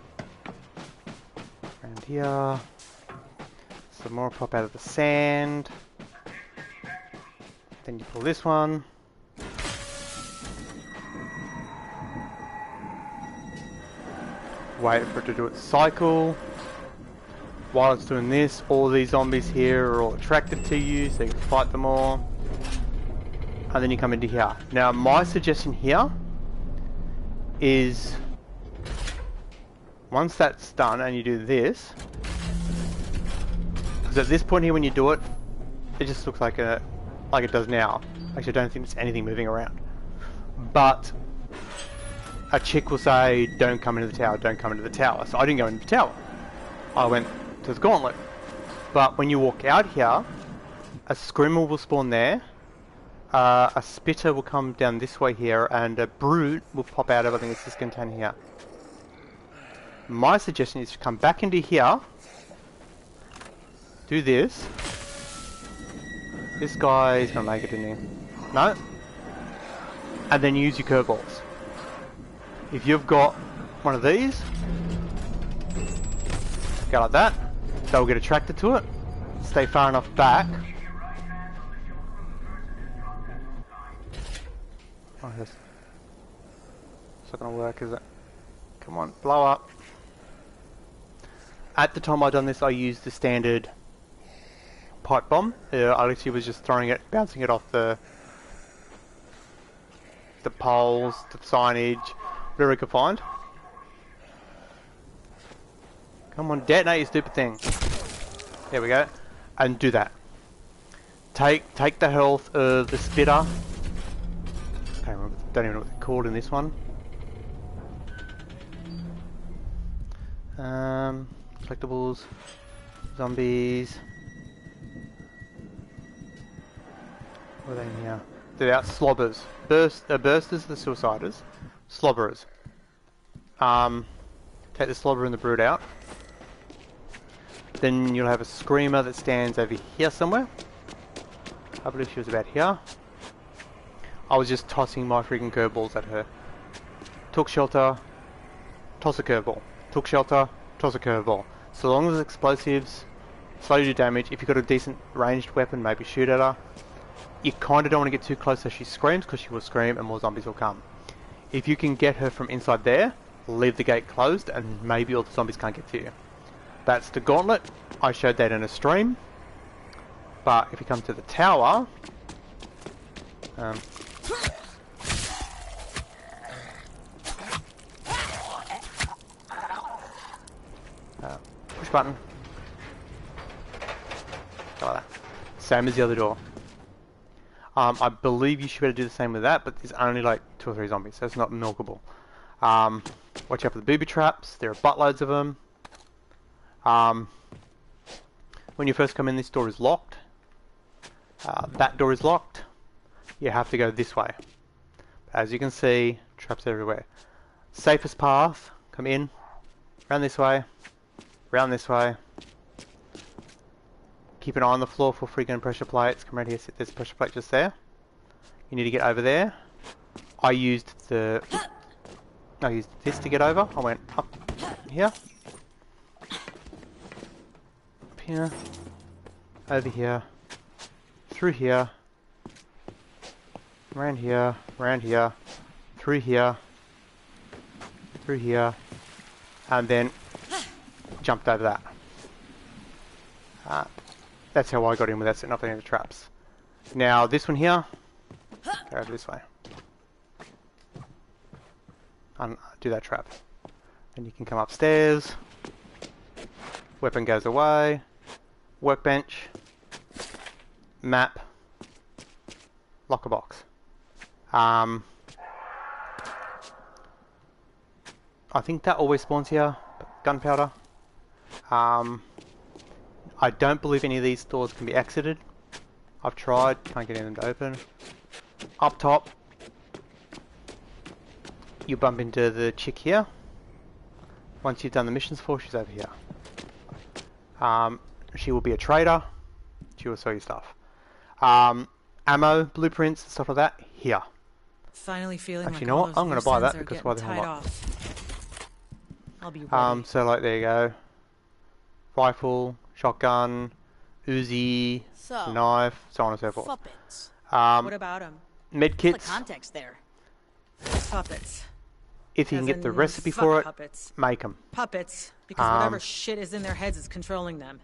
[SPEAKER 1] Around here. Some more pop out of the sand. Then you pull this one. Wait for it to do its cycle. While it's doing this, all these zombies here are all attracted to you, so you can fight them all. And then you come into here. Now, my suggestion here is once that's done and you do this, because at this point here when you do it, it just looks like it does now. Actually, I don't think there's anything moving around. But a chick will say, don't come into the tower, don't come into the tower. So I didn't go into the tower. I went to the gauntlet. But when you walk out here, a screamer will spawn there, a spitter will come down this way here, and a brute will pop out of, I think it's this container here. My suggestion is to come back into here, do this. This guy is going to make it, isn't he? No? And then use your curveballs. If you've got one of these, go like that, they'll get attracted to it, stay far enough back. Oh, it's not going to work, is it? Come on, blow up. At the time I done this, I used the standard pipe bomb. I literally was just throwing it, bouncing it off the poles, the signage, whatever I could find. Come on, detonate you stupid thing. There we go. And do that. Take the health of the spitter. Don't even know what they're called in this one. Collectibles, zombies. What are they in here? They're out slobbers. Bursters, the suiciders. Slobberers. Take the slobber and the brute out. Then you'll have a screamer that stands over here somewhere. I believe she was about here. I was just tossing my freaking curveballs at her. Took shelter, toss a curveball. Took shelter, toss a curveball. So long as explosives slow you damage, if you've got a decent ranged weapon, maybe shoot at her. You kind of don't want to get too close so she screams, because she will scream and more zombies will come. If you can get her from inside there, leave the gate closed and maybe all the zombies can't get to you. That's the gauntlet. I showed that in a stream. But if you come to the tower... push button. Go like that. Same as the other door. I believe you should be able to do the same with that, but there's only like 2 or 3 zombies, so it's not milkable. Watch out for the booby traps. There are buttloads of them. When you first come in, this door is locked. That door is locked. You have to go this way. As you can see, traps everywhere. Safest path, come in, round this way, keep an eye on the floor for freaking pressure plates. Come around here, there's a pressure plate just there. You need to get over there. I used this to get over. I went up here, over here, through here, around here, through here, and then jumped over that. That's how I got in without setting up any of the traps. Now this one here, go over this way. Do that trap. And you can come upstairs. Weapon goes away. Workbench. Map. Locker box. I think that always spawns here. Gunpowder. I don't believe any of these doors can be exited. I've tried, can't get any of them to open. Up top, you bump into the chick here. Once you've done the missions for, she's over here. She will be a trader. She will sell you stuff. Ammo, blueprints, stuff like that, here.
[SPEAKER 3] Finally feeling
[SPEAKER 1] actually,
[SPEAKER 3] like
[SPEAKER 1] you know what? I'm going to buy that because why the hell not?
[SPEAKER 3] I'll be ready.
[SPEAKER 1] So like there you go. Rifle, shotgun, Uzi, knife, so on and so forth.
[SPEAKER 2] Puppets.
[SPEAKER 3] What about them?
[SPEAKER 1] Medkits.
[SPEAKER 2] What's the context there?
[SPEAKER 3] Puppets.
[SPEAKER 1] If you can get the recipe for it,
[SPEAKER 3] puppets.
[SPEAKER 1] make them.
[SPEAKER 3] Puppets, because whatever shit is in their heads is controlling them.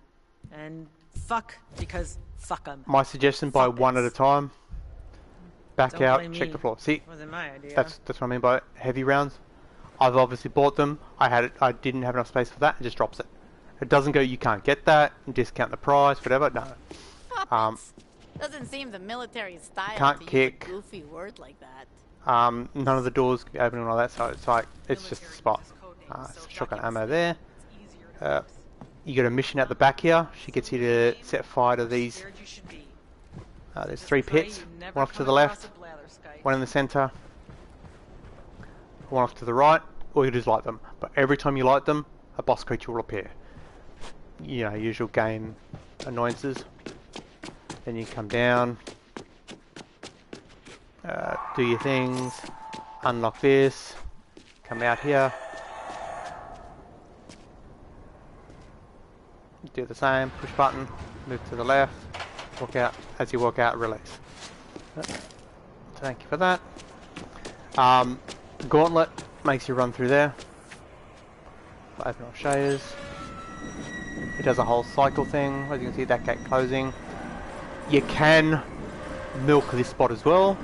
[SPEAKER 3] And fuck, because fuck them.
[SPEAKER 1] My suggestion, buy one at a time. Back out, check the floor. See,
[SPEAKER 3] wasn't my idea.
[SPEAKER 1] that's what I mean by heavy rounds. I've obviously bought them. I didn't have enough space for that. It just drops it. It doesn't go, you can't get that, discount the price, whatever. No.
[SPEAKER 2] Puppets. Doesn't seem the military style
[SPEAKER 1] can't
[SPEAKER 2] to
[SPEAKER 1] kick.
[SPEAKER 2] use a goofy word like that.
[SPEAKER 1] None of the doors can be open and all that, so it's like, it's just a spot. Shotgun ammo there. You got a mission at the back here. She gets you to set fire to these. There's 3 pits. One off to the left, one in the center, one off to the right. All you do is light them. But every time you light them, a boss creature will appear. You know, usual game annoyances. Then you come down, do your things, unlock this, come out here, do the same, push button, move to the left, walk out. As you walk out, release. Thank you for that. Gauntlet makes you run through there. Open off shaders. It does a whole cycle thing. As you can see, that gate closing. You can milk this spot as well.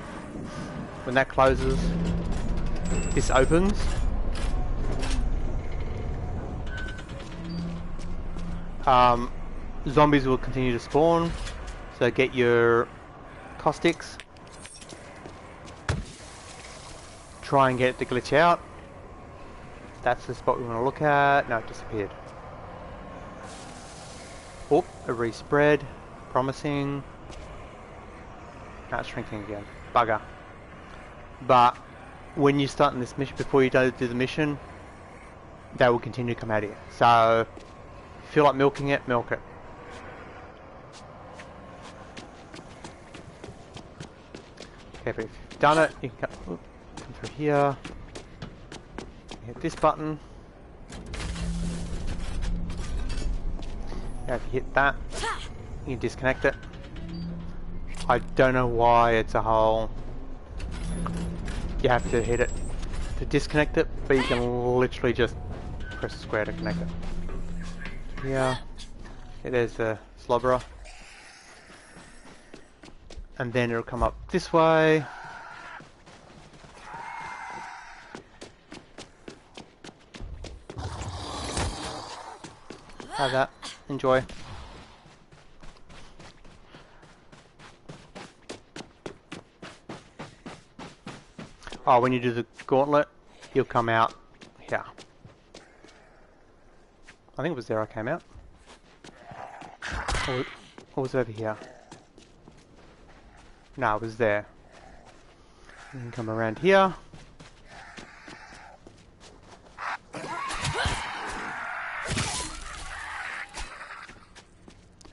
[SPEAKER 1] When that closes, this opens. Zombies will continue to spawn, so get your caustics. Try and get it to glitch out. That's the spot we want to look at. No, it disappeared. Oh, a respread. Promising. No, it's shrinking again. Bugger. But when you're starting this mission, before you do the mission, they will continue to come out here. So feel like milking it, milk it. Okay, but if you've done it, you can come through here. Hit this button. Now if you hit that, you can disconnect it. I don't know why it's a whole... You have to hit it to disconnect it, but you can literally just press square to connect it. Yeah, there's the slobberer. And then it'll come up this way. Have that. Enjoy. Oh, when you do the gauntlet, you'll come out here. I think it was there I came out. Or was it over here? No, it was there. You can come around here.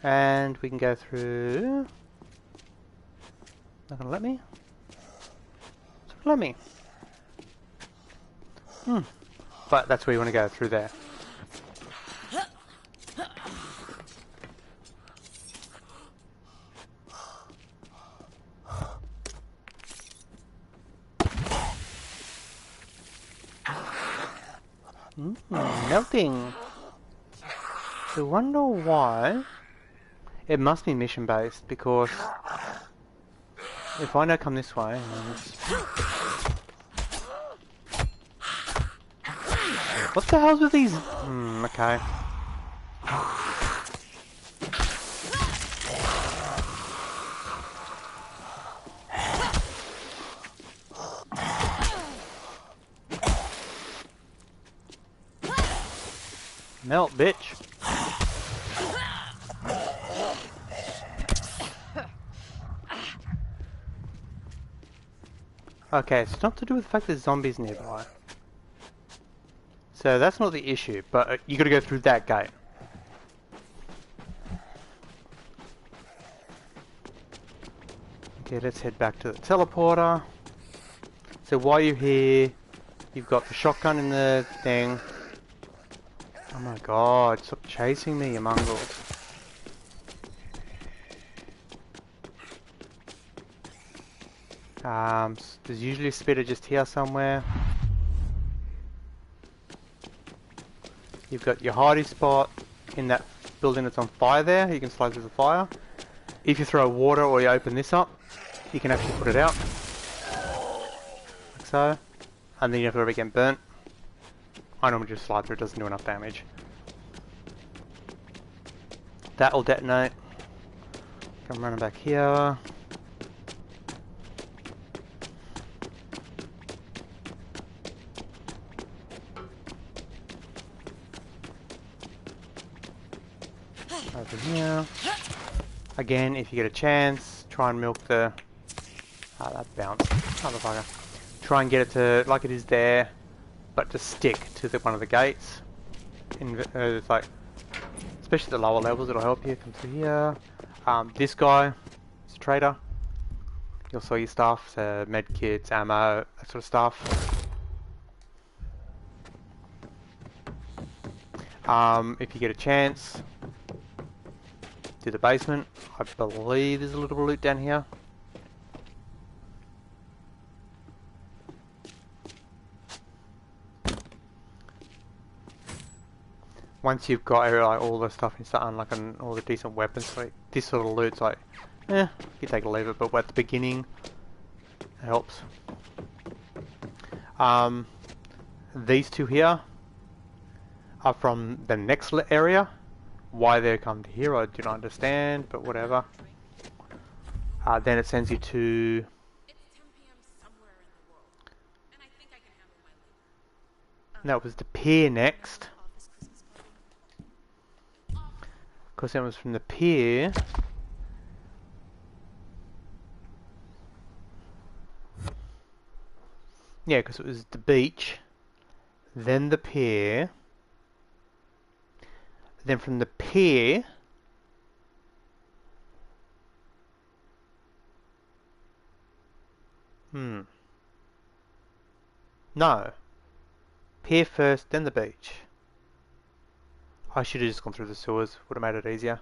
[SPEAKER 1] And we can go through... Not gonna let me? It's not gonna let me. But that's where you want to go, through there. Melting. I wonder why. It must be mission based, because if I now come this way, what the hell's with these? Okay. Melt, bitch. Okay, it's not to do with the fact there's zombies nearby. So that's not the issue, but you gotta go through that gate. Okay, let's head back to the teleporter. So while you're here, you've got the shotgun in the thing. Oh my god, stop chasing me, you mongrels. There's usually a spitter just here somewhere. You've got your hiding spot in that building that's on fire there. You can slide through the fire. If you throw water or you open this up, you can actually put it out. Like so. And then you have to ever get burnt. I normally just slide through, it doesn't do enough damage. That will detonate. Come running back here. Over here. Again, if you get a chance, try and milk the... Ah, that bounced. Motherfucker. Try and get it to, like it is there, but to stick to one of the gates. It's like, especially the lower levels, it'll help you. Come through here. This guy is a trader. You'll sell your stuff, so med kits, ammo, that sort of stuff. If you get a chance, do the basement. I believe there's a little loot down here. Once you've got like all the stuff, you start unlocking all the decent weapons. Like this sort of loot's like, you take it or leave it. But at the beginning, it helps. These two here are from the next area. Why they come to here, I do not understand, but whatever. Then it sends you to...
[SPEAKER 2] It's 10 p.m. somewhere in the world, and I think I can handle my labor.
[SPEAKER 1] No, it was the pier next. Because it was from the pier. Yeah, because it was the beach, then the pier, Then from the pier... No. Pier first, then the beach. I should have just gone through the sewers. Would have made it easier.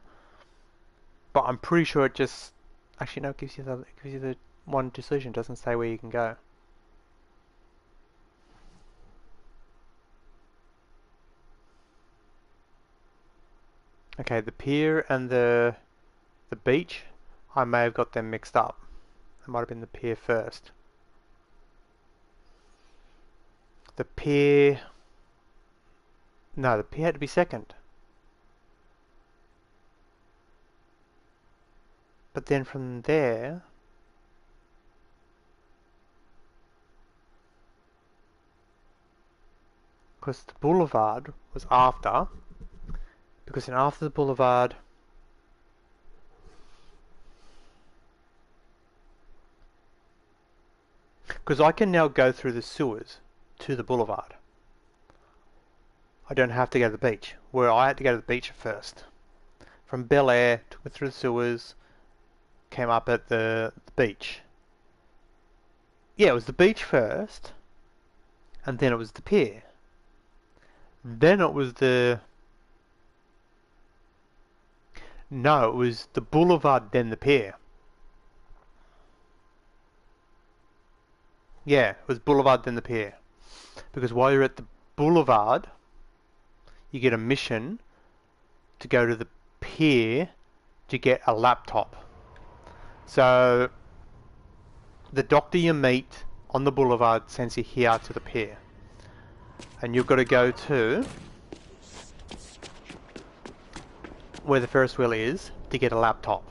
[SPEAKER 1] But I'm pretty sure it just... Actually, no, it gives you the one decision. It doesn't say where you can go. Okay, the pier and the beach, I may have got them mixed up. It might have been the pier first. The pier... No, the pier had to be second. But then from there... Because the boulevard was after... Because then after the boulevard... Because I can now go through the sewers to the boulevard. I don't have to go to the beach. Where I had to go to the beach first. From Bel Air, took me through the sewers, came up at the beach. Yeah, it was the beach first, and then it was the pier. Then it was the... No, it was the boulevard, then the pier. Yeah, it was boulevard, then the pier. Because while you're at the boulevard, you get a mission to go to the pier to get a laptop. So, the doctor you meet on the boulevard sends you here to the pier. And you've got to go to where the Ferris wheel is to get a laptop.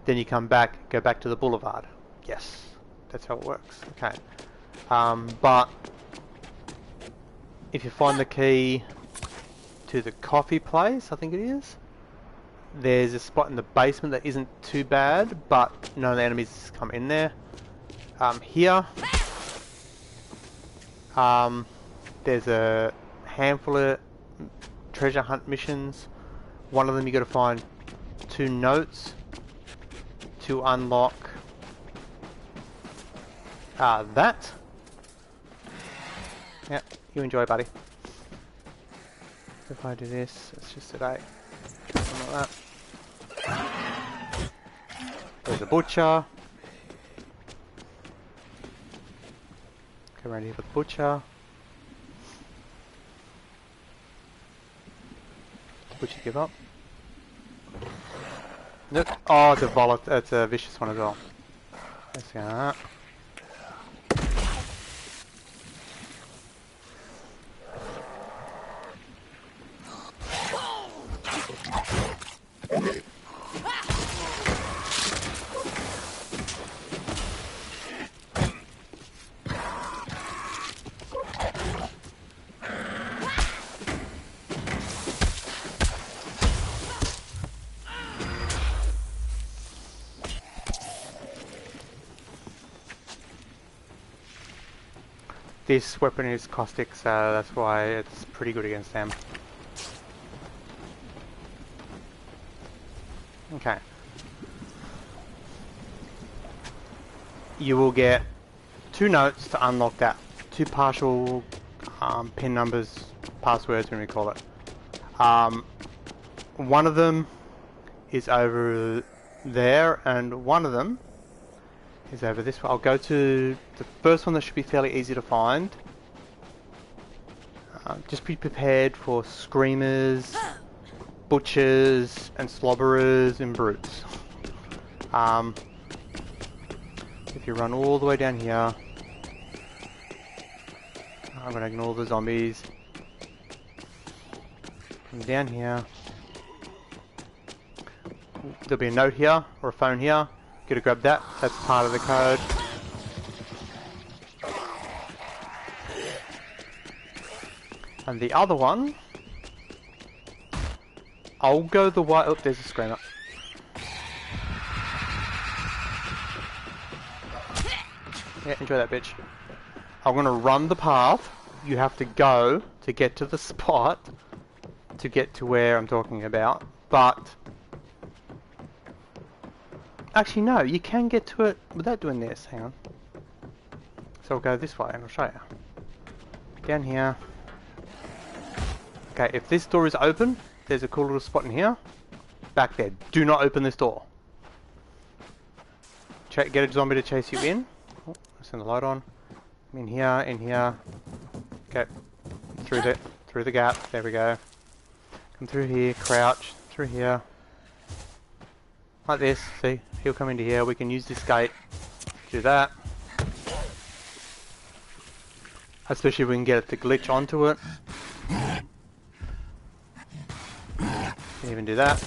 [SPEAKER 1] Then you come back, go back to the boulevard. Yes, that's how it works. Okay. But if you find the key to the coffee place, I think it is, there's a spot in the basement that isn't too bad, but none of the enemies come in there. Here, there's a handful of treasure hunt missions. One of them you got to find 2 notes to unlock that. Yep, you enjoy, buddy. If I do this, it's just today. Something like that. There's a butcher. Go around here with the butcher. Butcher give up. Nope. Oh, it's a volatile. It's a vicious one as well. Let's see that. This weapon is caustic, so that's why it's pretty good against them. Okay. You will get 2 notes to unlock that. 2 partial pin numbers, passwords, when we call it. One of them is over there, and one of them is over this way. I'll go to the first one that should be fairly easy to find. Just be prepared for screamers, butchers, and slobberers and brutes. If you run all the way down here, I'm going to ignore the zombies. Come down here. There'll be a note here, or a phone here. Gotta grab that, that's part of the code. And the other one, I'll go the way... Oh, there's a screamer. Yeah, enjoy that, bitch. I'm gonna run the path you have to go to get to the spot to get to where I'm talking about, but actually no, you can get to it without doing this. Hang on. So I'll go this way and I'll show you. Down here. Okay, if this door is open, there's a cool little spot in here. Back there. Do not open this door. Get a zombie to chase you in. Oh, let's turn the light on. In here, in here. Okay. Through the gap. There we go. Come through here, crouch. Through here. Like this. See? He'll come into here. We can use this gate. Do that. Especially if we can get it to glitch onto it. Can even do that.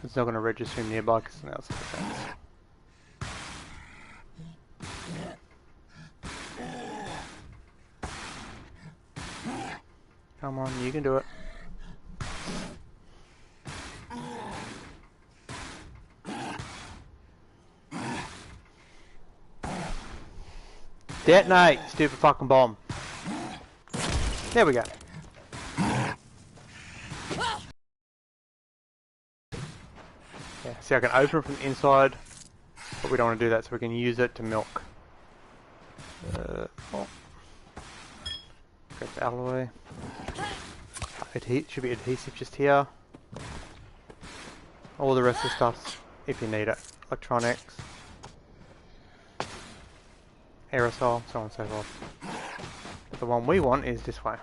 [SPEAKER 1] It's not going to register him nearby because now it's defense. Come on, you can do it. Detonate, stupid fucking bomb. There we go. Yeah, see, I can open it from the inside, but we don't want to do that, so we can use it to milk. Oh. Grab the alloy. Should be adhesive just here. All the rest of the stuff, if you need it. Electronics. Aerosol, so on and so forth. But the one we want is this way.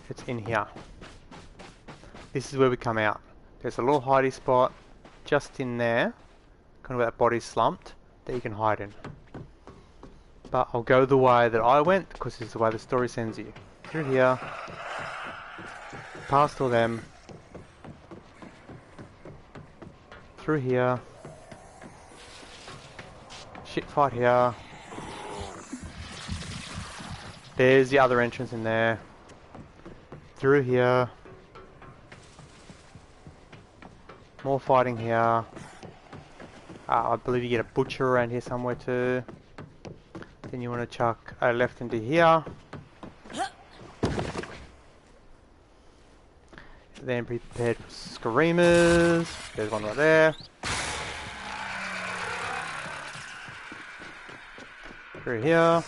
[SPEAKER 1] It's in here. This is where we come out. There's a little hidey spot just in there, kind of where that body's slumped, that you can hide in. But I'll go the way that I went, because this is the way the story sends you. Through here, past all them, through here, shit fight here, there's the other entrance in there, through here, more fighting here. I believe you get a butcher around here somewhere too. Then you want to chuck a left into here. Then be prepared for screamers. There's one right there. Through here.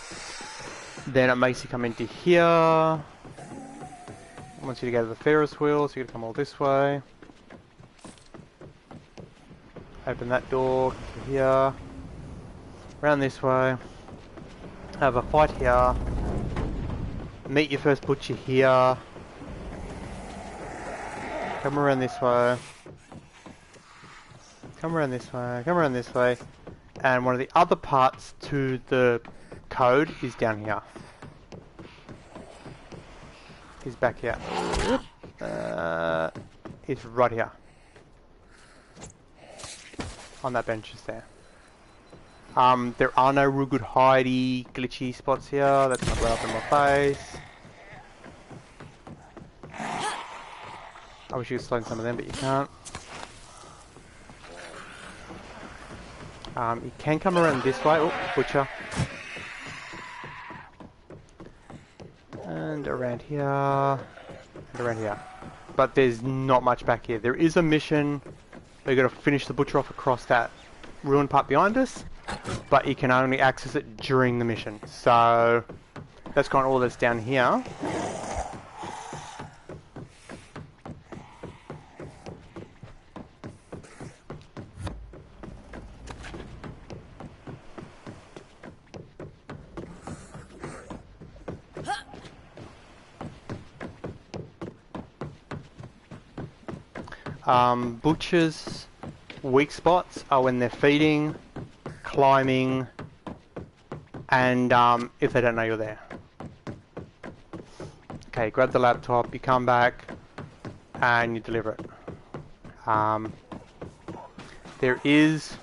[SPEAKER 1] Then it makes you come into here. It wants you to go to the Ferris wheel, so you gotta come all this way. Open that door, to here. Around this way. Have a fight here. Meet your first butcher here. Come around this way. Come around this way. Come around this way. And one of the other parts to the code is down here. He's back here. It's right here. On that bench just there. There are no real good hidey, glitchy spots here. That's not right up in my face. I wish you could slow some of them, but you can't. You can come around this way. Oh, butcher. And around here. And around here. But there's not much back here. There is a mission. We're going to finish the butcher off across that ruined part behind us. But you can only access it during the mission. So that's kind of all that's down here. Butchers' weak spots are when they're feeding, climbing, and if they don't know you're there. Okay, grab the laptop, you come back, and you deliver it. There is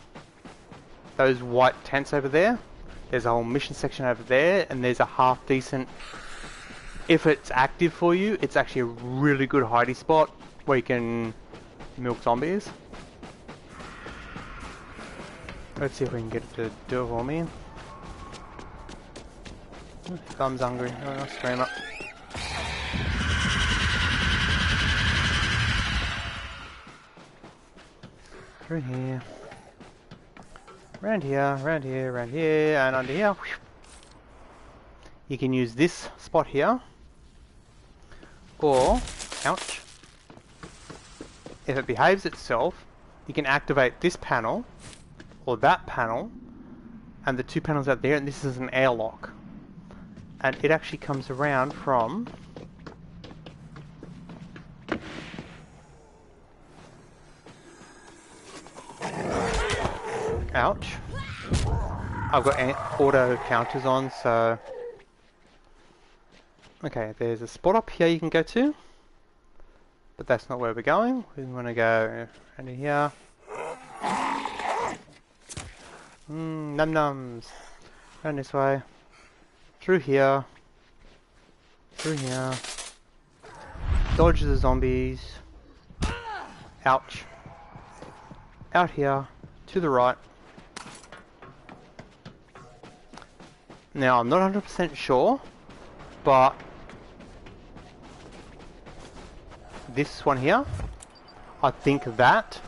[SPEAKER 1] those white tents over there. There's a whole mission section over there, and there's a half decent, if it's active for you, it's actually a really good hidey spot where you can milk zombies. Let's see if we can get it to do it for me. Thumb's hungry. Oh, scream up. Through here. Around here, around here, around here, and under here. You can use this spot here. Or, ouch. If it behaves itself, you can activate this panel, or that panel, and the two panels out there, and this is an airlock. And it actually comes around from... Ouch. I've got auto counters on, so... Okay, there's a spot up here you can go to. But that's not where we're going. We want to go under here. Num nums. Around this way. Through here. Through here. Dodge the zombies. Ouch. Out here. To the right. Now, I'm not 100% sure, but this one here, I think that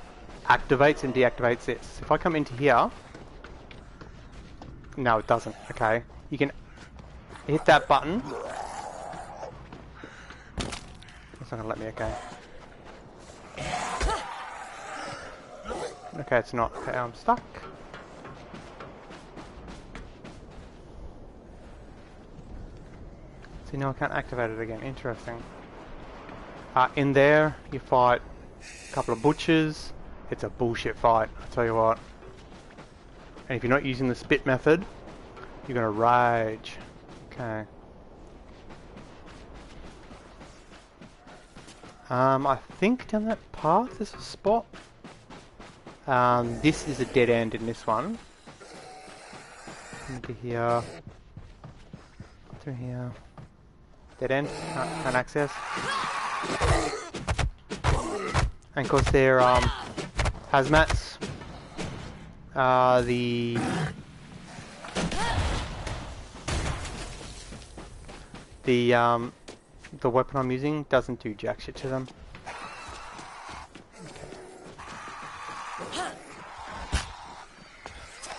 [SPEAKER 1] activates and deactivates this. If I come into here, no, it doesn't. Okay, you can hit that button. It's not gonna let me. Okay. Okay, it's not. Okay, I'm stuck. See, now I can't activate it again. Interesting. In there, you fight a couple of butchers. It's a bullshit fight, I tell you what. And if you're not using the spit method, you're gonna rage. Okay. I think down that path there's a spot. This is a dead end in this one. Into here. Through here. Dead end. Can't access. And of course they're hazmats. The weapon I'm using doesn't do jack shit to them.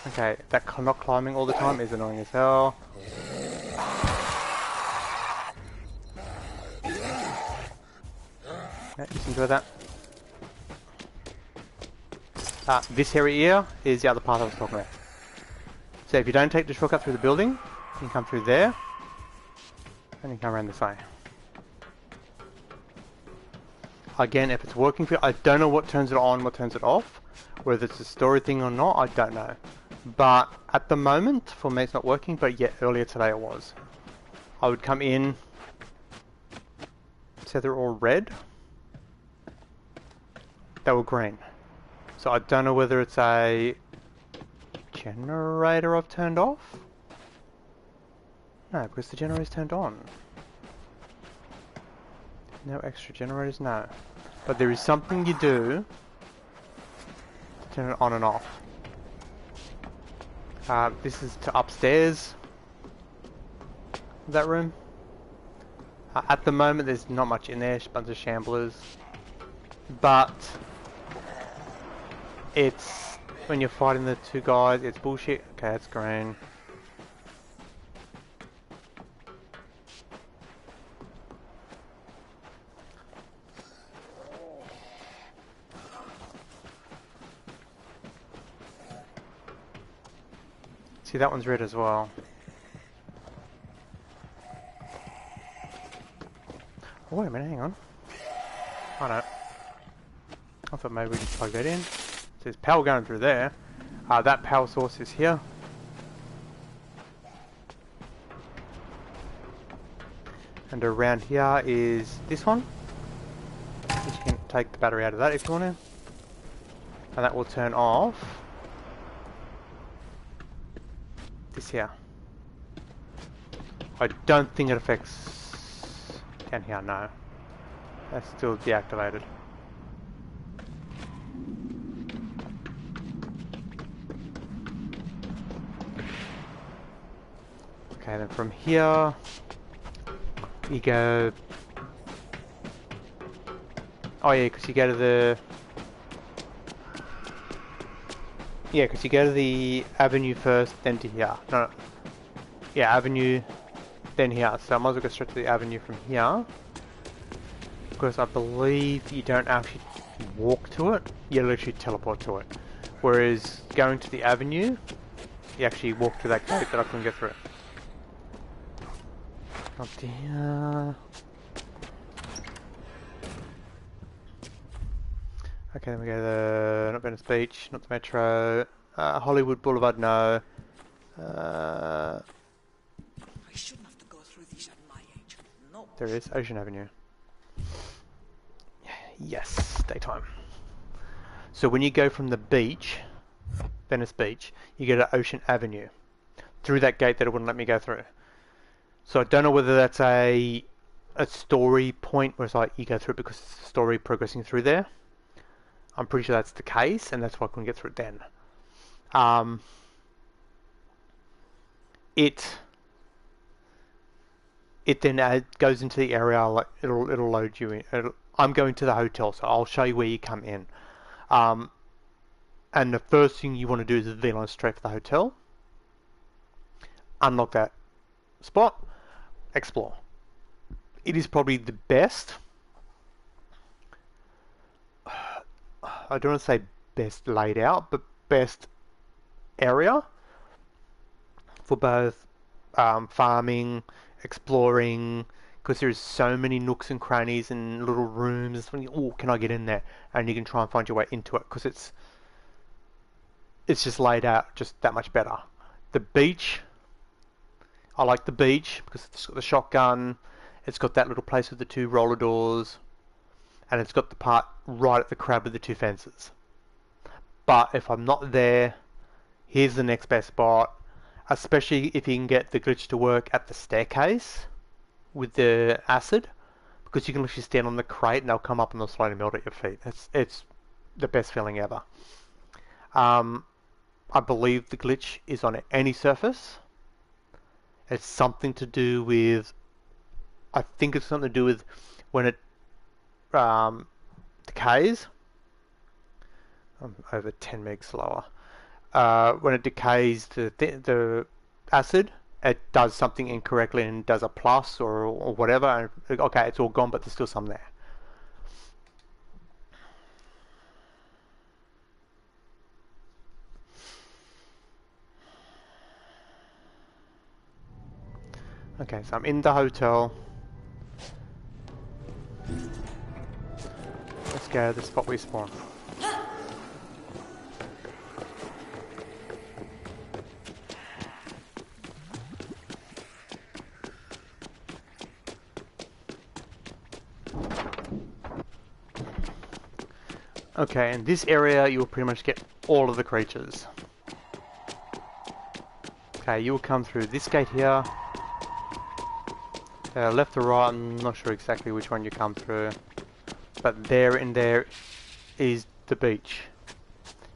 [SPEAKER 1] Okay, that not climbing all the time is annoying as hell. Yeah, just enjoy that. This area here is the other path I was talking about. So if you don't take the shortcut through the building, you can come through there, and you come around this way. Again, if it's working for you, I don't know what turns it on, what turns it off. Whether it's a story thing or not, I don't know. But at the moment, for me it's not working, but yet earlier today it was. I would come in, so they're all red. They were green. So I don't know whether it's a generator I've turned off. No, because the generator's turned on. No extra generators, no. But there is something you do to turn it on and off. This is to upstairs. That room. At the moment there's not much in there, a bunch of shamblers. But it's when you're fighting the two guys, it's bullshit. Okay, that's green. See, that one's red as well. Oh, wait a minute, hang on. Oh no. I thought maybe we just plug that in. So there's power going through there. That power source is here. And around here is this one. Which you can take the battery out of that if you want to. And that will turn off this here. I don't think it affects down here, no. That's still deactivated. Okay, then from here, you go... Oh yeah, because you go to the... Yeah, because you go to the avenue first, then to here. No, no. Yeah, avenue, then here. So I might as well go straight to the avenue from here. Because I believe you don't actually walk to it, you literally teleport to it. Whereas going to the avenue, you actually walk to that gate that I couldn't get through. Up to here. Okay, then we go to the, not Venice Beach, not the Metro, Hollywood Boulevard, no.
[SPEAKER 4] I shouldn't have to go through these at my age. No.
[SPEAKER 1] There is Ocean Avenue. Yes, daytime. So when you go from the beach, Venice Beach, you go to Ocean Avenue. Through that gate that it wouldn't let me go through. So I don't know whether that's a story point where it's like you go through it because it's a story progressing through there. I'm pretty sure that's the case, and that's why I couldn't get through it then. It then goes into the area, like it'll load you in. I'm going to the hotel, so I'll show you where you come in. And the first thing you want to do is VLAN straight for the hotel. Unlock that spot. Explore. It is probably the best. I don't want to say best laid out, but best area for both farming, exploring, because there's so many nooks and crannies and little rooms. Oh, can I get in there? And you can try and find your way into it because it's just laid out just that much better. The beach, I like the beach because it's got the shotgun. It's got that little place with the 2 roller doors. And it's got the part right at the crab with the 2 fences. But if I'm not there, here's the next best spot. Especially if you can get the glitch to work at the staircase with the acid. Because you can literally stand on the crate and they'll come up and they'll slowly melt at your feet. It's the best feeling ever. I believe the glitch is on any surface. It's something to do with... I think it's something to do with when it decays. I'm over 10 meg slower. When it decays the acid, it does something incorrectly and does a plus or whatever. And, okay, it's all gone, but there's still some there. Okay, so I'm in the hotel. Let's go to the spot we spawn. Okay, in this area you will pretty much get all of the creatures. Okay, you will come through this gate here. Left or right, I'm not sure exactly which one you come through. But there in there is the beach.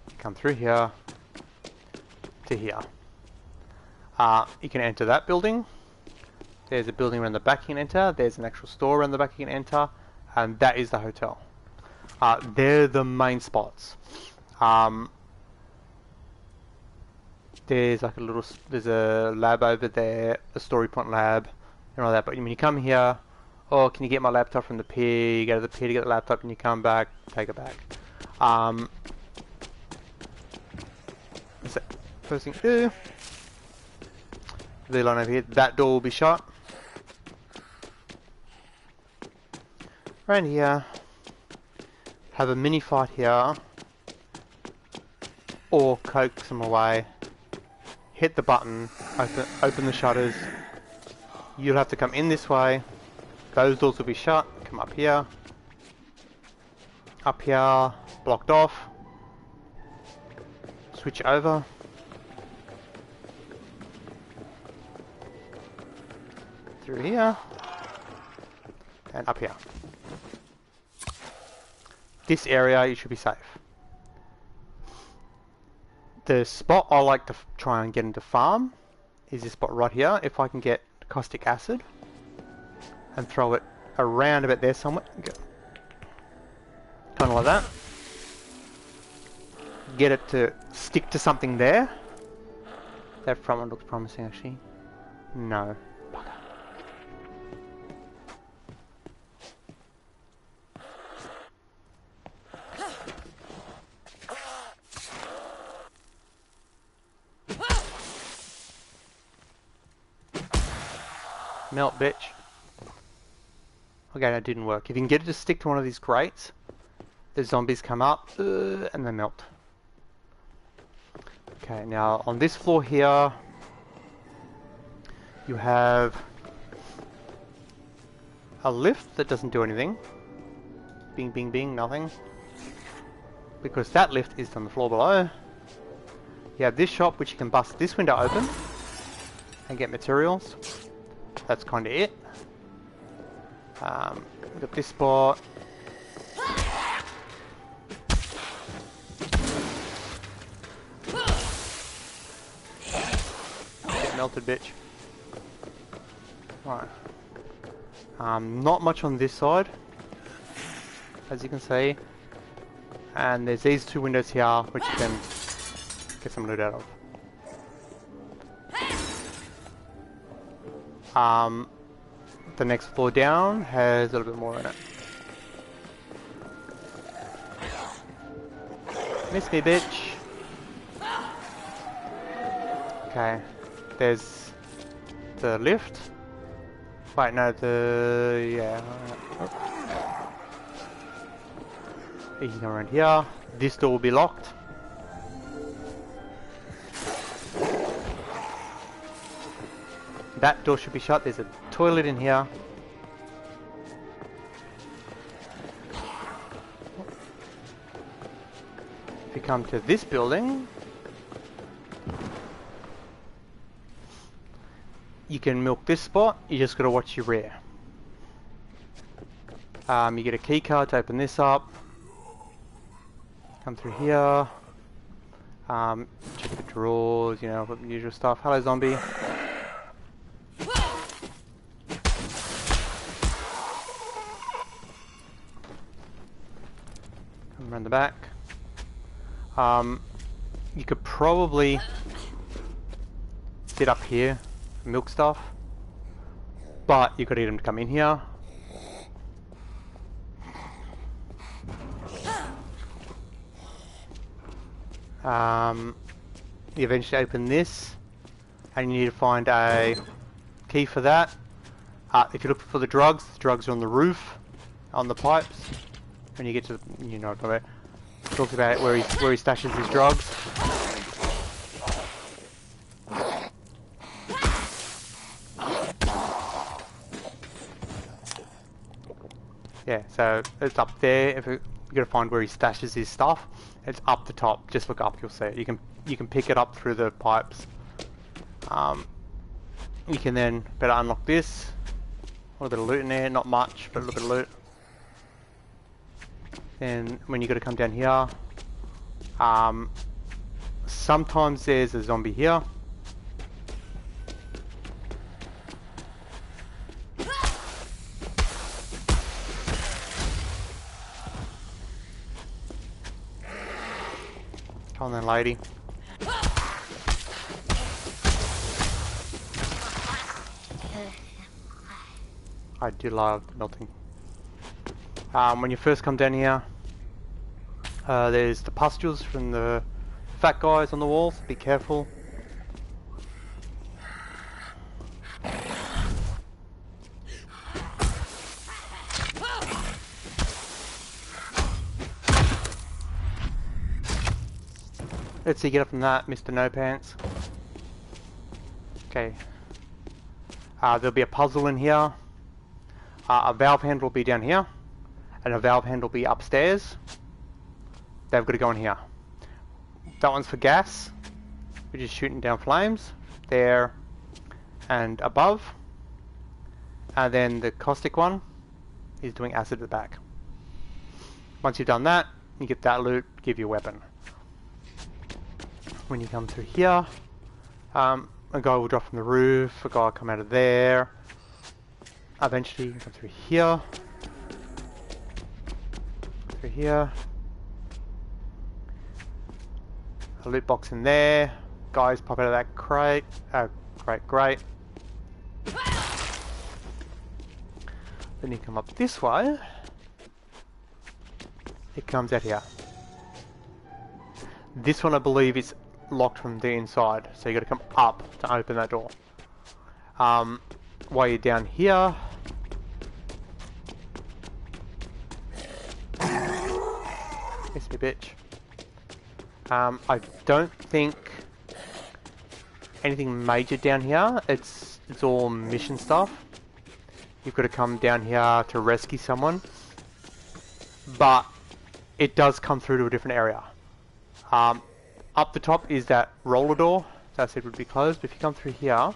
[SPEAKER 1] You come through here to here. You can enter that building. There's a building around the back you can enter. There's an actual store around the back you can enter. And that is the hotel. They're the main spots. There's like there's a lab over there, a story point lab, and all that. But when you come here, oh, can you get my laptop from the pier? You go to the pier to get the laptop, and you come back, take it back. That's it. First thing to do. The line over here. That door will be shut. Right here. Have a mini fight here. Or coax them away. Hit the button. Open the shutters. You'll have to come in this way. Those doors will be shut. Come up here. Up here. Blocked off. Switch over. Through here. And up here. This area you should be safe. The spot I like to try and get into farm is this spot right here. If I can get caustic acid and throw it around about there somewhere, kind of like that. Get it to stick to something there. That front one looks promising, actually. No. Melt, bitch. Okay, that didn't work. If you can get it to stick to one of these grates, the zombies come up and they melt. Okay, now on this floor here, you have a lift that doesn't do anything. Bing, bing, bing, nothing. Because that lift is on the floor below. You have this shop which you can bust this window open and get materials. That's kind of it. We've got this spot. Get melted, bitch. Right. Not much on this side, as you can see. And there's these two windows here, which you can get some loot out of. The next floor down has a little bit more in it. Miss me, bitch. Okay, there's the lift. Wait, no, yeah. You can come around here. This door will be locked. That door should be shut. There's a toilet in here. If you come to this building, you can milk this spot. You just gotta watch your rear. You get a key card to open this up. Come through here. Check the drawers, you know, the usual stuff. Hello, zombie. Around the back. You could probably sit up here, milk stuff, but you could get them to come in here. You eventually open this, and you need to find a key for that. If you look for the drugs are on the roof, on the pipes. When you get to, you know, it talks about where he stashes his drugs. Yeah, so it's up there. If you gotta find where he stashes his stuff, it's up the top. Just look up, you'll see it. You can pick it up through the pipes. You can then better unlock this. A little bit of loot in there, not much, but a little bit of loot. Then when you got to come down here, sometimes there's a zombie here. Come on then, lady. I do love melting. When you first come down here, there's the pustules from the fat guys on the walls. Be careful. Let's see, get up from that, Mr. No Pants. Okay. There'll be a puzzle in here. A valve handle will be down here. And a valve handle will be upstairs. They've got to go in here. That one's for gas, which is shooting down flames. There and above. And then the caustic one is doing acid at the back. Once you've done that, you get that loot, give you a weapon. When you come through here, a guy will drop from the roof, a guy will come out of there. Eventually, you can come through here. Through here. A loot box in there. Guys pop out of that crate. Great. Then you come up this way. It comes out here. This one I believe is locked from the inside, so you got to come up to open that door. While you're down here, miss me, bitch. I don't think anything major down here. It's all mission stuff. You've got to come down here to rescue someone, but it does come through to a different area. Up the top is that roller door that I said would be closed, but if you come through here,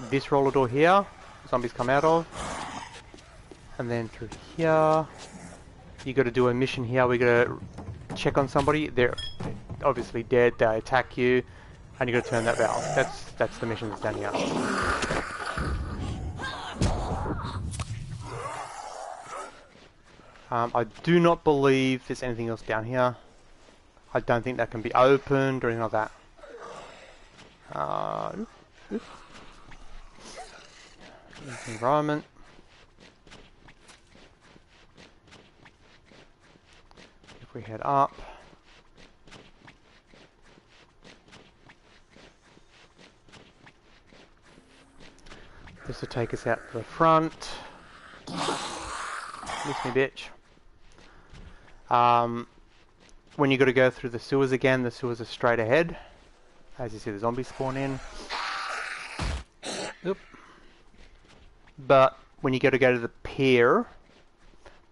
[SPEAKER 1] this roller door here, zombies come out of, and then through here, you got to do a mission here. We got to check on somebody. They're obviously dead. They attack you, and you got to turn that valve. That's the mission that's down here. I do not believe there's anything else down here. I don't think that can be opened or anything like that. Environment. If we head up, this will take us out to the front. Miss me, bitch. When you got to go through the sewers again, the sewers are straight ahead. As you see, the zombies spawn in. Oop. But when you got to go to the pier,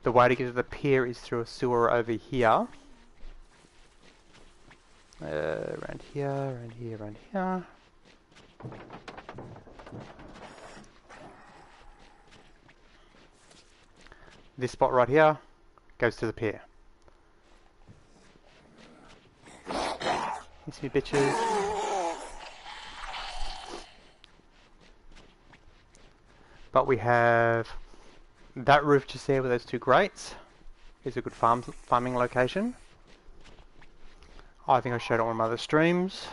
[SPEAKER 1] the way to get to the pier is through a sewer over here. Around here, around here, around here. This spot right here goes to the pier. You see, bitches. But we have that roof just there with those two grates. Is a good farming location. I think I showed it on one of my other streams.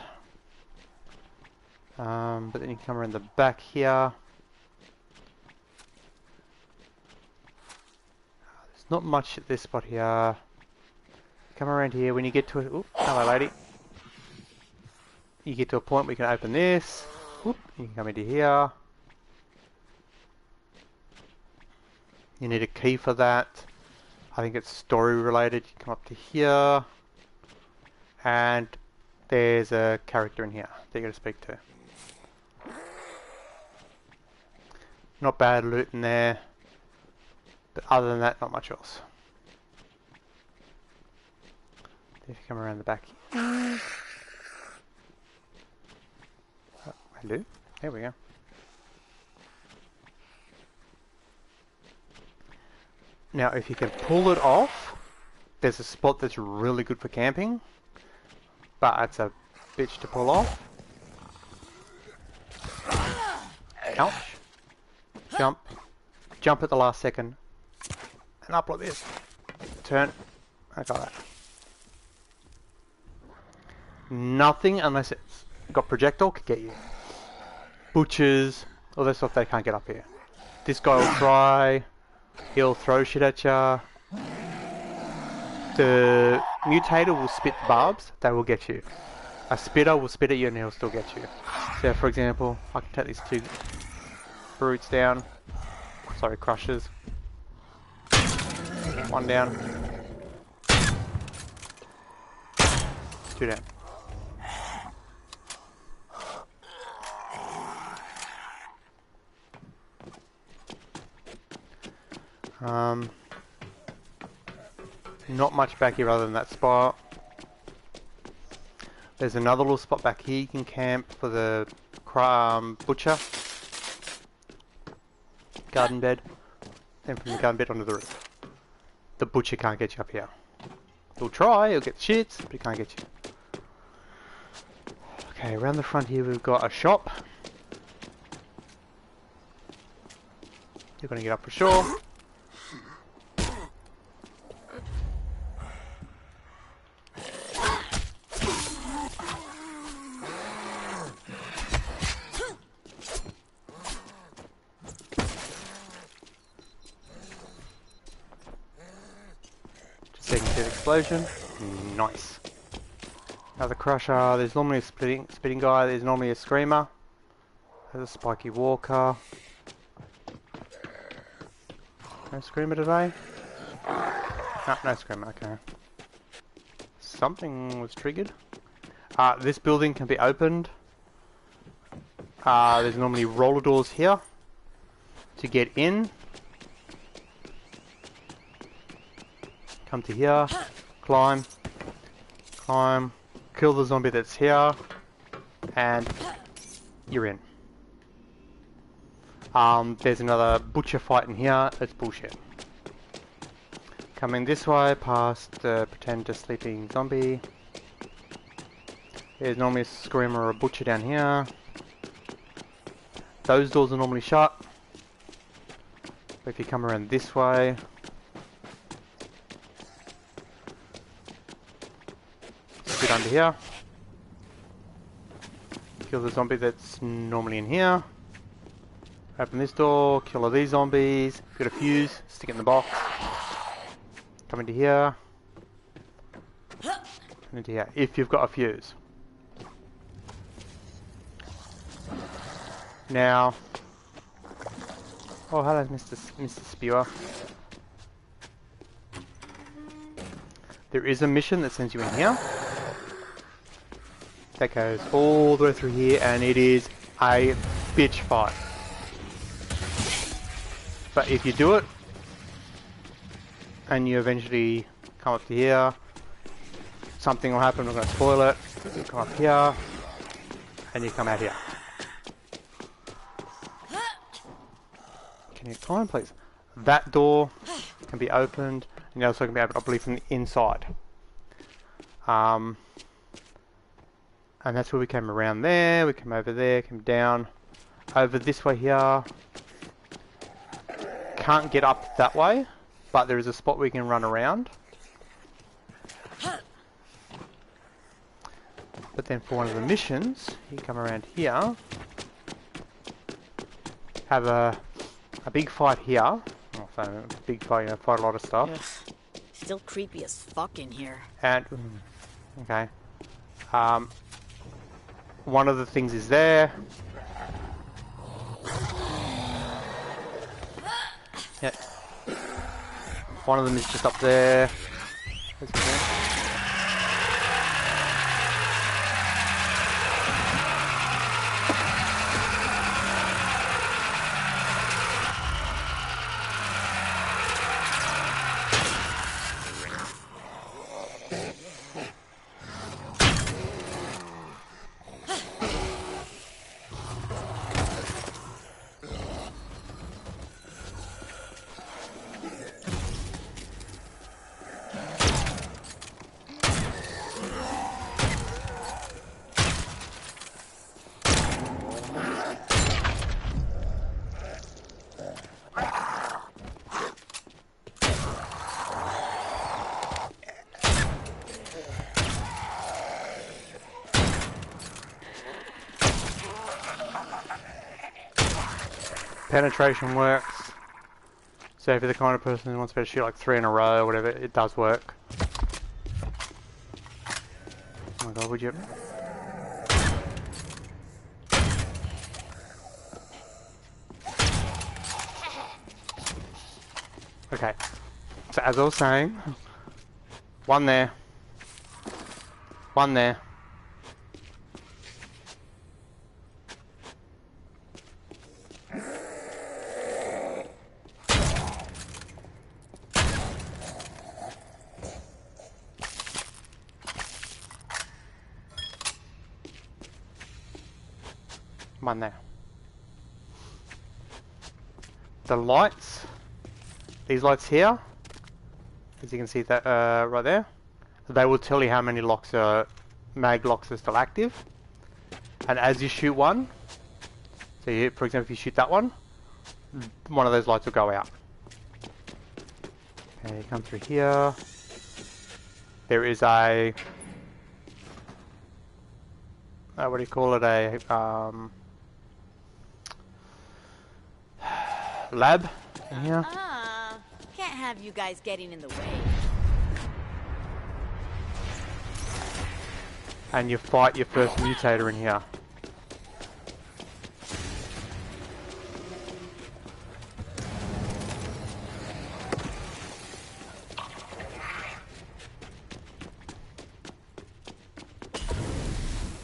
[SPEAKER 1] But then you come around the back here. There's not much at this spot here. Come around here. When you get to it, oop, hello, lady. You get to a point where you can open this. Oop, you can come into here. You need a key for that. I think it's story related. You come up to here. And there's a character in here that you got to speak to. Not bad loot in there. But other than that, not much else. If you come around the back here. Oh, hello. There we go. Now, if you can pull it off, there's a spot that's really good for camping. But it's a bitch to pull off. Ouch. Jump. Jump at the last second. And up like this. Turn. I got that. Nothing unless it's got projectile could get you. Butchers, all that stuff, they can't get up here. This guy will try. He'll throw shit at ya. The mutator will spit barbs, they will get you. A spitter will spit at you and he'll still get you. So for example, I can take these two brutes down. Sorry, crushers. One down. Two down. Not much back here other than that spot. There's another little spot back here you can camp for the butcher. Garden bed. Then from the garden bed onto the roof. The butcher can't get you up here. He'll try, he'll get shits, but he can't get you. Okay, around the front here we've got a shop. You're gonna get up for sure. Just so you can see the explosion. Nice. Another crusher. There's normally a spitting guy. There's normally a screamer. There's a spiky walker. No screamer today? No, no screamer, okay. Something was triggered. This building can be opened. There's normally roller doors here to get in. Come to here, climb, climb, kill the zombie that's here, and you're in. There's another butcher fight in here. It's bullshit. Coming this way past the pretend to sleeping zombie. There's normally a screamer or a butcher down here. Those doors are normally shut. But if you come around this way, sit under here. Kill the zombie that's normally in here. Open this door, kill all these zombies. If you've got a fuse, stick it in the box. Come into here. And into here, if you've got a fuse. Now... Oh, hello, Mr. Spewer. There is a mission that sends you in here. That goes all the way through here, and it is a bitch fight. But if you do it, and you eventually come up to here, something will happen. I'm going to spoil it. You come up here, and you come out here. Can you climb, please? That door can be opened, and it also can be opened, I believe, from the inside. And that's where we came around there. We came over there, came down, over this way here. Can't get up that way, but there is a spot we can run around. But then for one of the missions, you come around here, have a big fight here. Oh, so big fight, you know, fight a lot of stuff.
[SPEAKER 4] Ugh. Still creepy as fuck in here.
[SPEAKER 1] And okay, one of the things is there. Yeah. One of them is just up there. That's cool. Penetration works. So if you're the kind of person who wants to be able to shoot like 3 in a row or whatever, it does work. Oh my god, would you? Okay. So as I was saying, one there. One there. One there. The lights, these lights here, as you can see that right there, they will tell you how many locks are, mag locks are still active. And as you shoot one, so you, for example, if you shoot that one of those lights will go out. Okay, you come through here. There is a what do you call it? A lab in here.
[SPEAKER 5] Can't have you guys getting in the way.
[SPEAKER 1] And you fight your first mutator in here.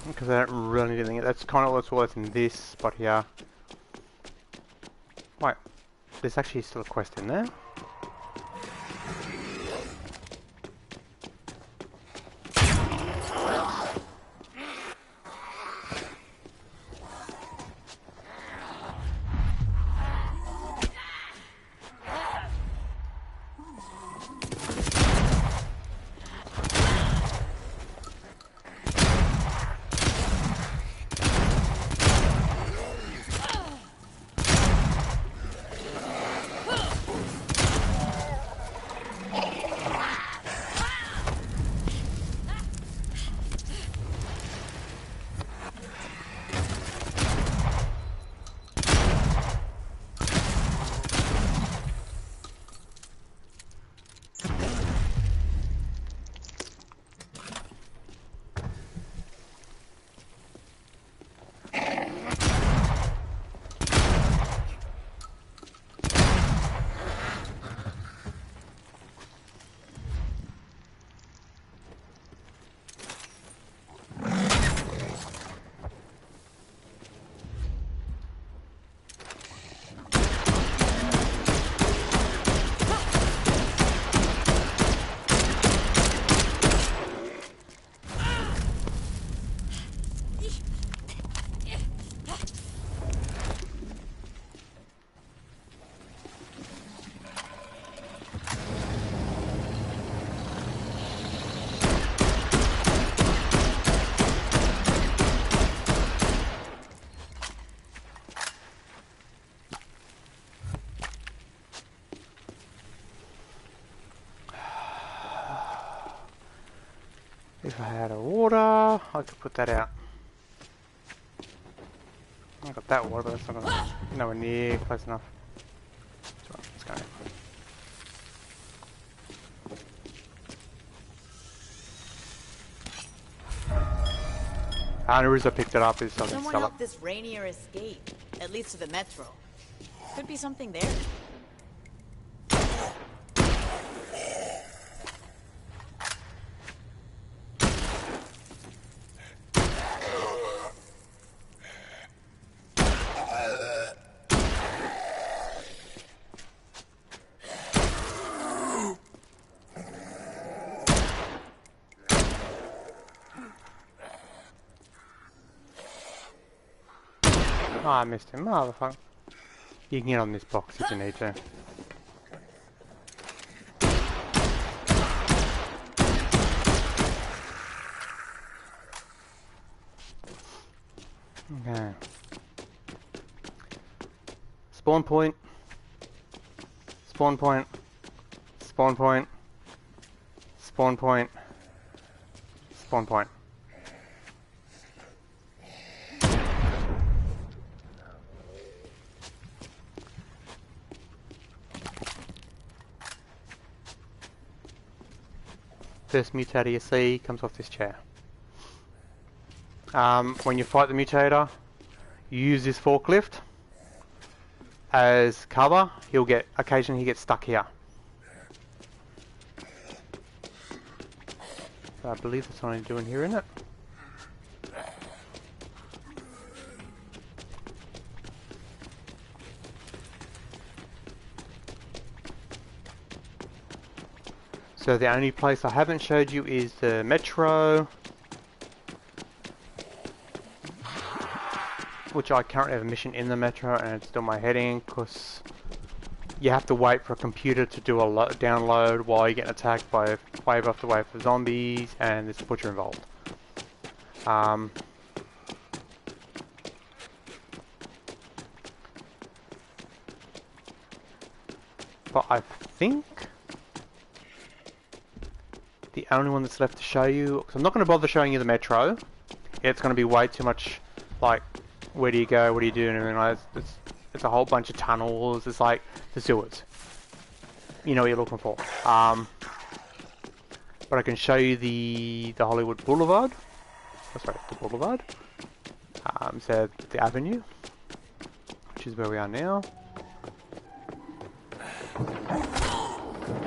[SPEAKER 1] Because I don't really need anything. That's kind of what's in this spot here. Wait, there's actually still a quest in there. If I had a water, I could put that out. I got that water, but that's not gonna, nowhere near close enough. So, let's go. The only reason I picked it up is so I can
[SPEAKER 5] Someone
[SPEAKER 1] sell it.
[SPEAKER 5] help this Rainier escape, at least to the metro. Could be something there.
[SPEAKER 1] Oh, I missed him, motherfucker. You can get on this box if you need to. Okay. Spawn point. Spawn point. Spawn point. Spawn point. Spawn point. First mutator you see comes off this chair. When you fight the mutator, you use this forklift as cover. Occasionally he gets stuck here. So I believe that's what I'm doing here, isn't it? So the only place I haven't showed you is the metro, which I currently have a mission in the metro and it's still my heading because you have to wait for a computer to do a download while you're getting attacked by wave after wave of zombies and there's a butcher involved. But I think the only one that's left to show you, because I'm not going to bother showing you the metro. It's going to be way too much, like, where do you go, what do you do, and everything like that. It's a whole bunch of tunnels. It's like the sewers. You know what you're looking for. But I can show you the Hollywood Boulevard. Oh, sorry, the Boulevard. So the Avenue, which is where we are now.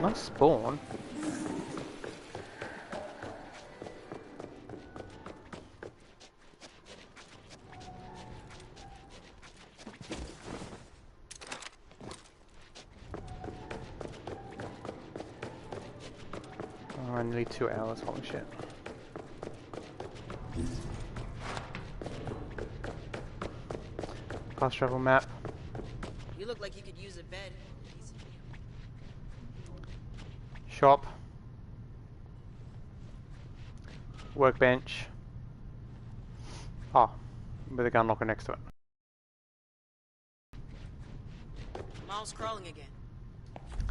[SPEAKER 1] Nice spawn. Oh, nearly 2 hours, holy shit. Fast travel map.
[SPEAKER 5] You look like you could use a bed.
[SPEAKER 1] Shop. Workbench. Oh, with a gun locker next to it.
[SPEAKER 5] Miles crawling again.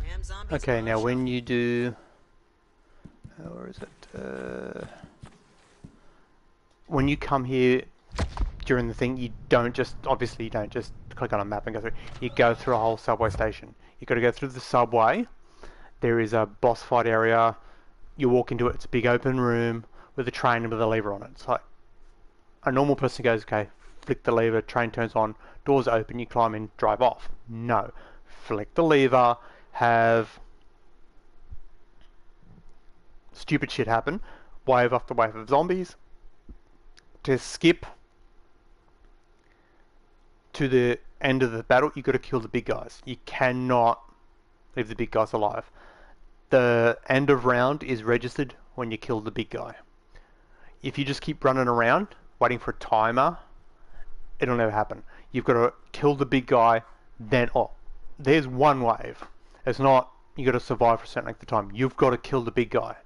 [SPEAKER 5] Damn zombies.
[SPEAKER 1] Okay, now when you do... where is it? When you come here during the thing, you don't just... Obviously, you don't just click on a map and go through. You go through a whole subway station. You've got to go through the subway. There is a boss fight area. You walk into it. It's a big open room with a train and with a lever on it. It's like... A normal person goes, okay, flick the lever, train turns on, doors open, you climb in, drive off. No. Flick the lever, have... stupid shit happen, wave after wave of zombies, to skip to the end of the battle. You got to kill the big guys. You cannot leave the big guys alive. The end of round is registered when you kill the big guy. If you just keep running around waiting for a timer, it'll never happen. You've got to kill the big guy, then there's one wave. It's not you got to survive for a certain length of time. You've got to kill the big guy.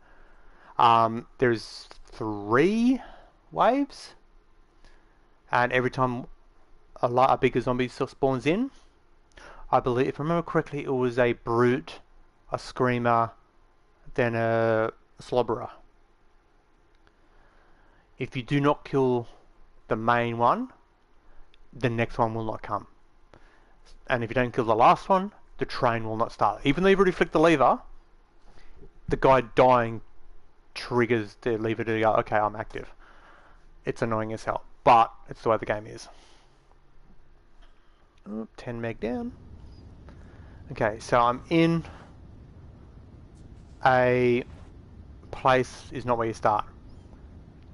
[SPEAKER 1] There's 3 waves, and every time a bigger zombie still spawns in, I believe, if I remember correctly, it was a brute, a screamer, then a slobberer. If you do not kill the main one, the next one will not come. And if you don't kill the last one, the train will not start. Even though you've already flicked the lever, the guy dying triggers the lever to go, okay, I'm active. It's annoying as hell, but it's the way the game is. Oh, 10 meg down. Okay, so I'm in a place is not where you start.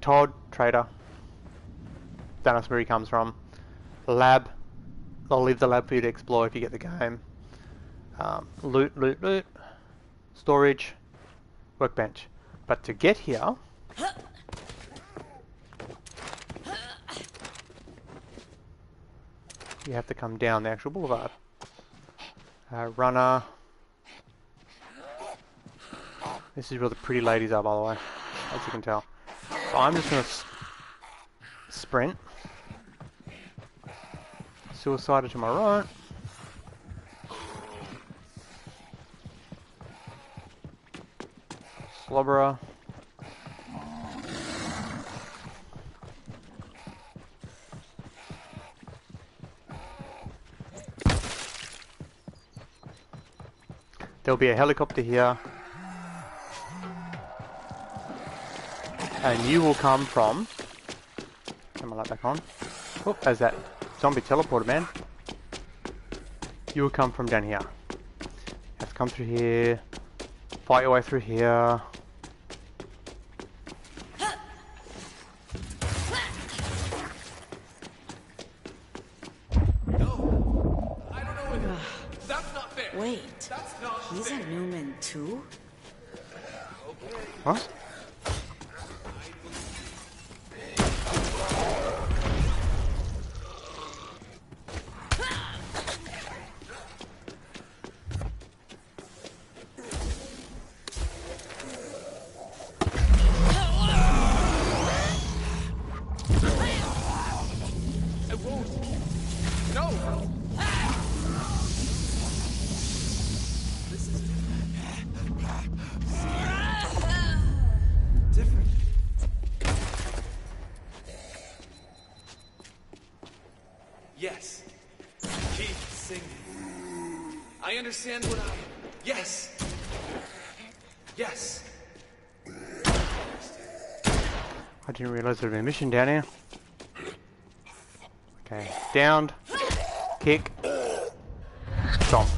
[SPEAKER 1] Todd, trader. Don't ask where he comes from. Lab. I'll leave the lab for you to explore if you get the game. Loot, loot, loot. Storage. Workbench. But to get here... you have to come down the actual boulevard. Runner. This is where the pretty ladies are, by the way, as you can tell. So I'm just going to sprint. Suicider to my right. Slobberer. There'll be a helicopter here. And you will come from... Turn my light back on. Oh, there's that zombie teleporter, man. You will come from down here. You have to come through here. Fight your way through here.
[SPEAKER 5] Wait, he's a Newman too?
[SPEAKER 1] What?
[SPEAKER 6] understand what I... Yes. Yes.
[SPEAKER 1] I didn't realize there was a mission down here. Okay, downed. Kick. Stomp.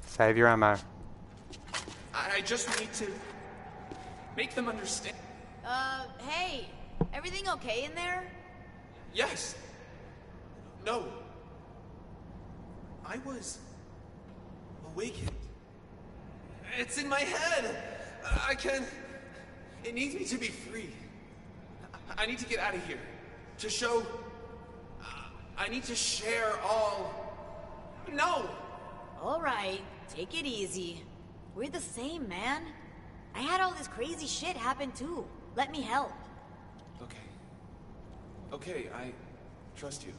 [SPEAKER 1] Save your ammo.
[SPEAKER 6] I just need to make them understand.
[SPEAKER 5] Hey, everything okay in there?
[SPEAKER 6] Yes. No. I was awakened. It's in my head. I can... It needs me to be free. I need to get out of here. To show... I need to share all... No!
[SPEAKER 5] Alright, take it easy. We're the same, man. I had all this crazy shit happen too. Let me help.
[SPEAKER 6] Okay. Okay, I trust you.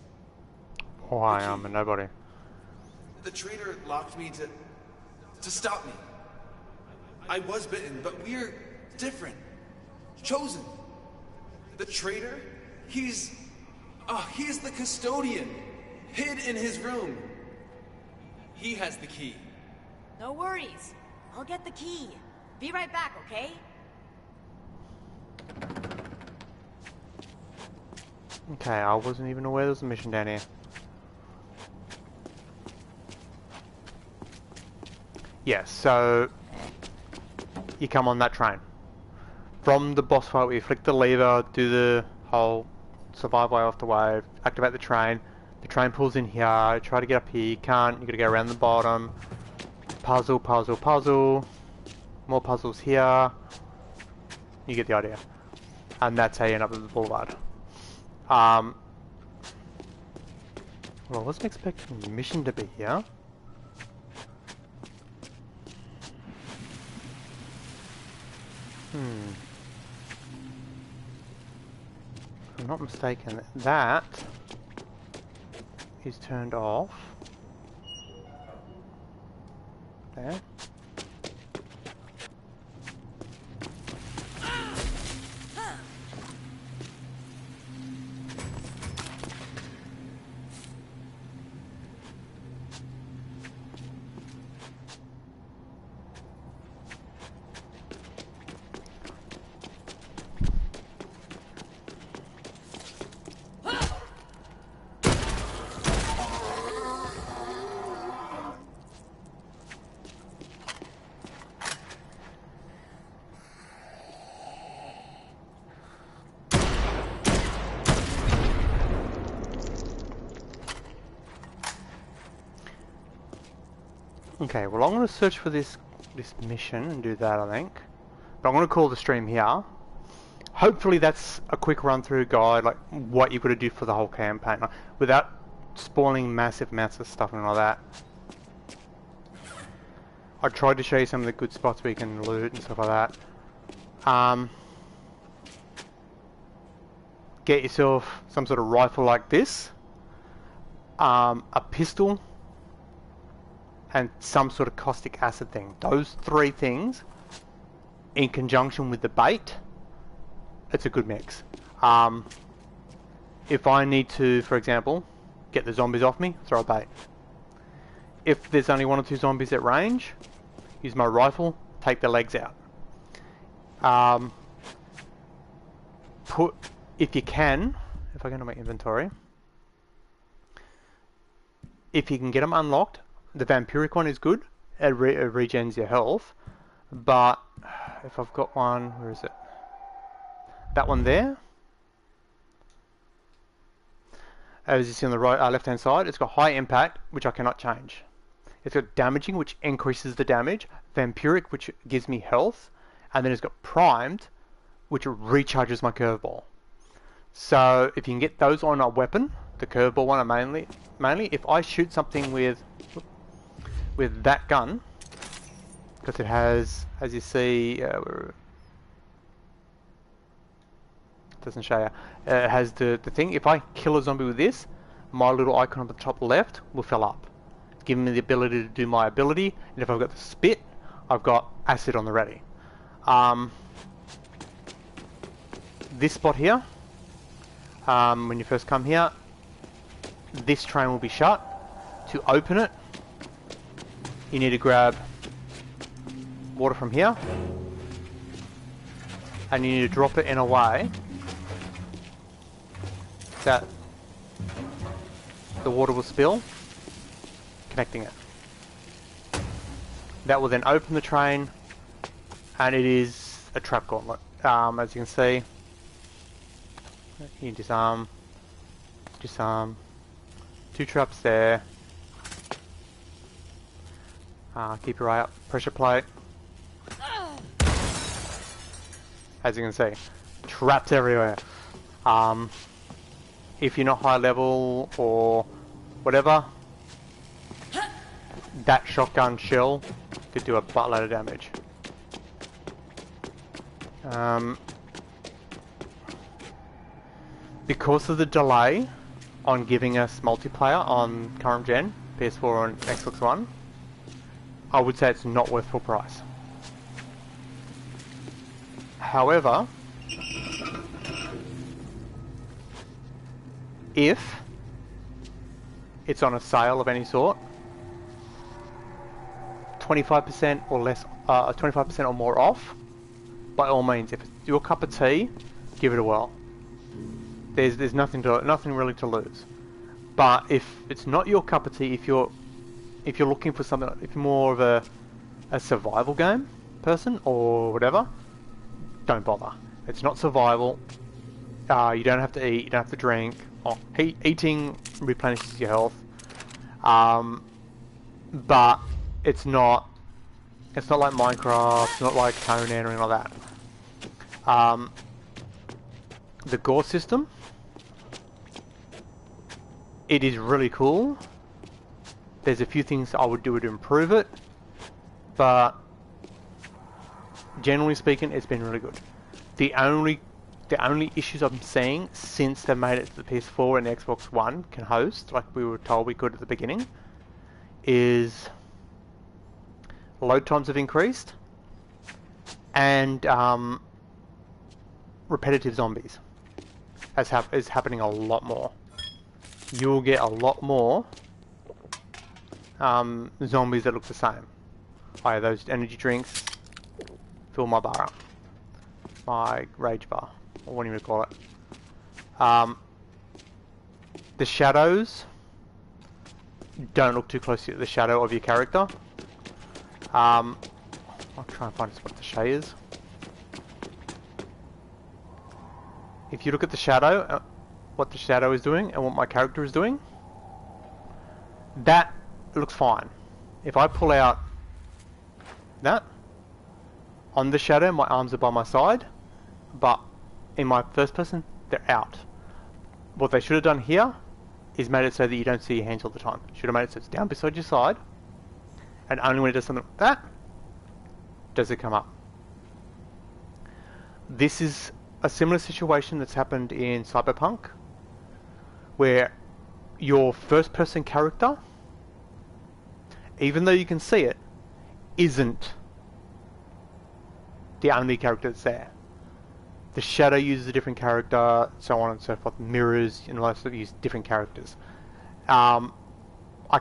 [SPEAKER 1] Why I'm a nobody.
[SPEAKER 6] The traitor locked me to stop me. I was bitten, but we're different. Chosen. The traitor? He's the custodian. Hid in his room. He has the key.
[SPEAKER 5] No worries. I'll get the key. Be right back, okay?
[SPEAKER 1] Okay, I wasn't even aware there was a mission down here. Yes, so you come on that train. From the boss fight, we flick the lever, do the whole survive wave after wave, activate the train pulls in here, try to get up here, you can't, you gotta go around the bottom, puzzle, puzzle, puzzle, more puzzles here, you get the idea. And that's how you end up at the boulevard. Well, I wasn't expecting the mission to be here. If I'm not mistaken, that is turned off. There. Okay, well I'm going to search for this mission and do that, I think. But I'm going to call the stream here. Hopefully that's a quick run through guide, like what you've got to do for the whole campaign, like, without spoiling massive amounts of stuff and all that. I tried to show you some of the good spots where you can loot and stuff like that. Get yourself some sort of rifle like this, a pistol, and some sort of caustic acid thing. Those three things, in conjunction with the bait, it's a good mix. If I need to, for example, get the zombies off me, throw a bait. If there's only one or two zombies at range, use my rifle, take their legs out. If you can, if I go to my inventory, if you can get them unlocked, the vampiric one is good. It regens your health. But if I've got one, where is it? That one there. As you see on the right, left-hand side, it's got high impact, which I cannot change. It's got damaging, which increases the damage. Vampiric, which gives me health, and then it's got primed, which recharges my curveball. So if you can get those on a weapon, the curveball one mainly, if I shoot something with that gun, because it has, as you see, it doesn't show you, it has the thing. If I kill a zombie with this, my little icon on the top left will fill up, giving me the ability to do my ability. And if I've got the spit, I've got acid on the ready. This spot here, when you first come here, this train will be shut. To open it, you need to grab water from here, and you need to drop it in a way that the water will spill, connecting it. That will then open the train, and it is a trap gauntlet. As you can see, you disarm, disarm, 2 traps there. Keep your eye up, pressure plate. As you can see, traps everywhere. If you're not high level or whatever, that shotgun shell could do a buttload of damage. Because of the delay on giving us multiplayer on current gen, PS4 and Xbox One, I would say it's not worth full price. However, if it's on a sale of any sort, 25% or less, 25% or more off, by all means. If it's your cup of tea, give it a whirl. There's nothing really to lose. But if it's not your cup of tea, if you're looking for something, if you're more of a survival game person or whatever, don't bother. It's not survival. You don't have to eat, you don't have to drink. Eating replenishes your health. But it's not like Minecraft, it's not like Conan or anything like that. The gore system, it is really cool. There's a few things I would do to improve it, but generally speaking, it's been really good. The only issues I'm seeing since they made it to the PS4 and the Xbox One can host, like we were told we could at the beginning, is load times have increased and repetitive zombies is happening a lot more. You'll get a lot more zombies that look the same. Those energy drinks fill my bar up, my rage bar, or what do you call it. The shadows don't look too close to the shadow of your character. I'll try and find what the shade is. If you look at the shadow, what the shadow is doing and what my character is doing, that looks fine. If I pull out that, on the shadow my arms are by my side, but in my first person they're out. What they should have done here is made it so that you don't see your hands all the time. Should have made it so it's down beside your side, and only when it does something like that does it come up. This is a similar situation that's happened in Cyberpunk, where your first person character, even though you can see it, isn't the only character that's there. The shadow uses a different character, so on and so forth. Mirrors and lots of use different characters. I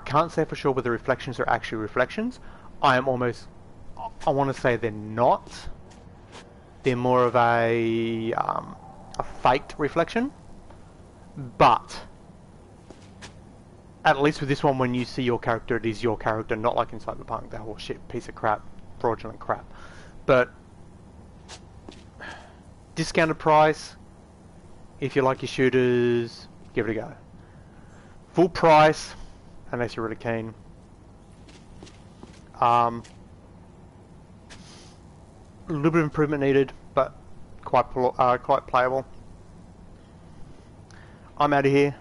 [SPEAKER 1] can't say for sure whether reflections are actually reflections. I want to say they're not. They're more of a faked reflection. But at least with this one, when you see your character, it is your character, not like in Cyberpunk, that whole shit piece of crap, fraudulent crap. But discounted price, if you like your shooters, give it a go. Full price, unless you're really keen. A little bit of improvement needed, but quite playable. I'm out of here.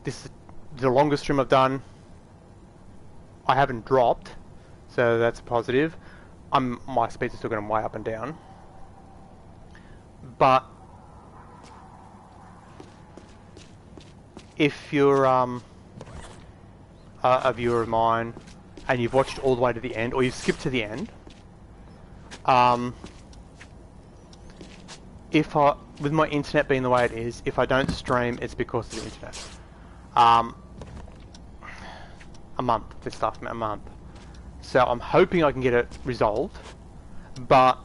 [SPEAKER 1] This is the longest stream I've done. I haven't dropped, so that's a positive. My speeds are still going way up and down. But if you're a viewer of mine and you've watched all the way to the end, or you've skipped to the end, with my internet being the way it is, if I don't stream, it's because of the internet. A month, this stuff, a month. So I'm hoping I can get it resolved, but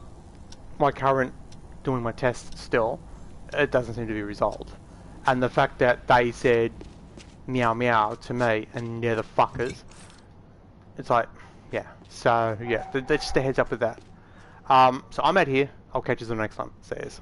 [SPEAKER 1] my current doing my tests still, it doesn't seem to be resolved. And the fact that they said meow meow to me and they're the fuckers, it's like, yeah. So yeah, that's just a heads up with that. So I'm out here. I'll catch you in the next one. See yous.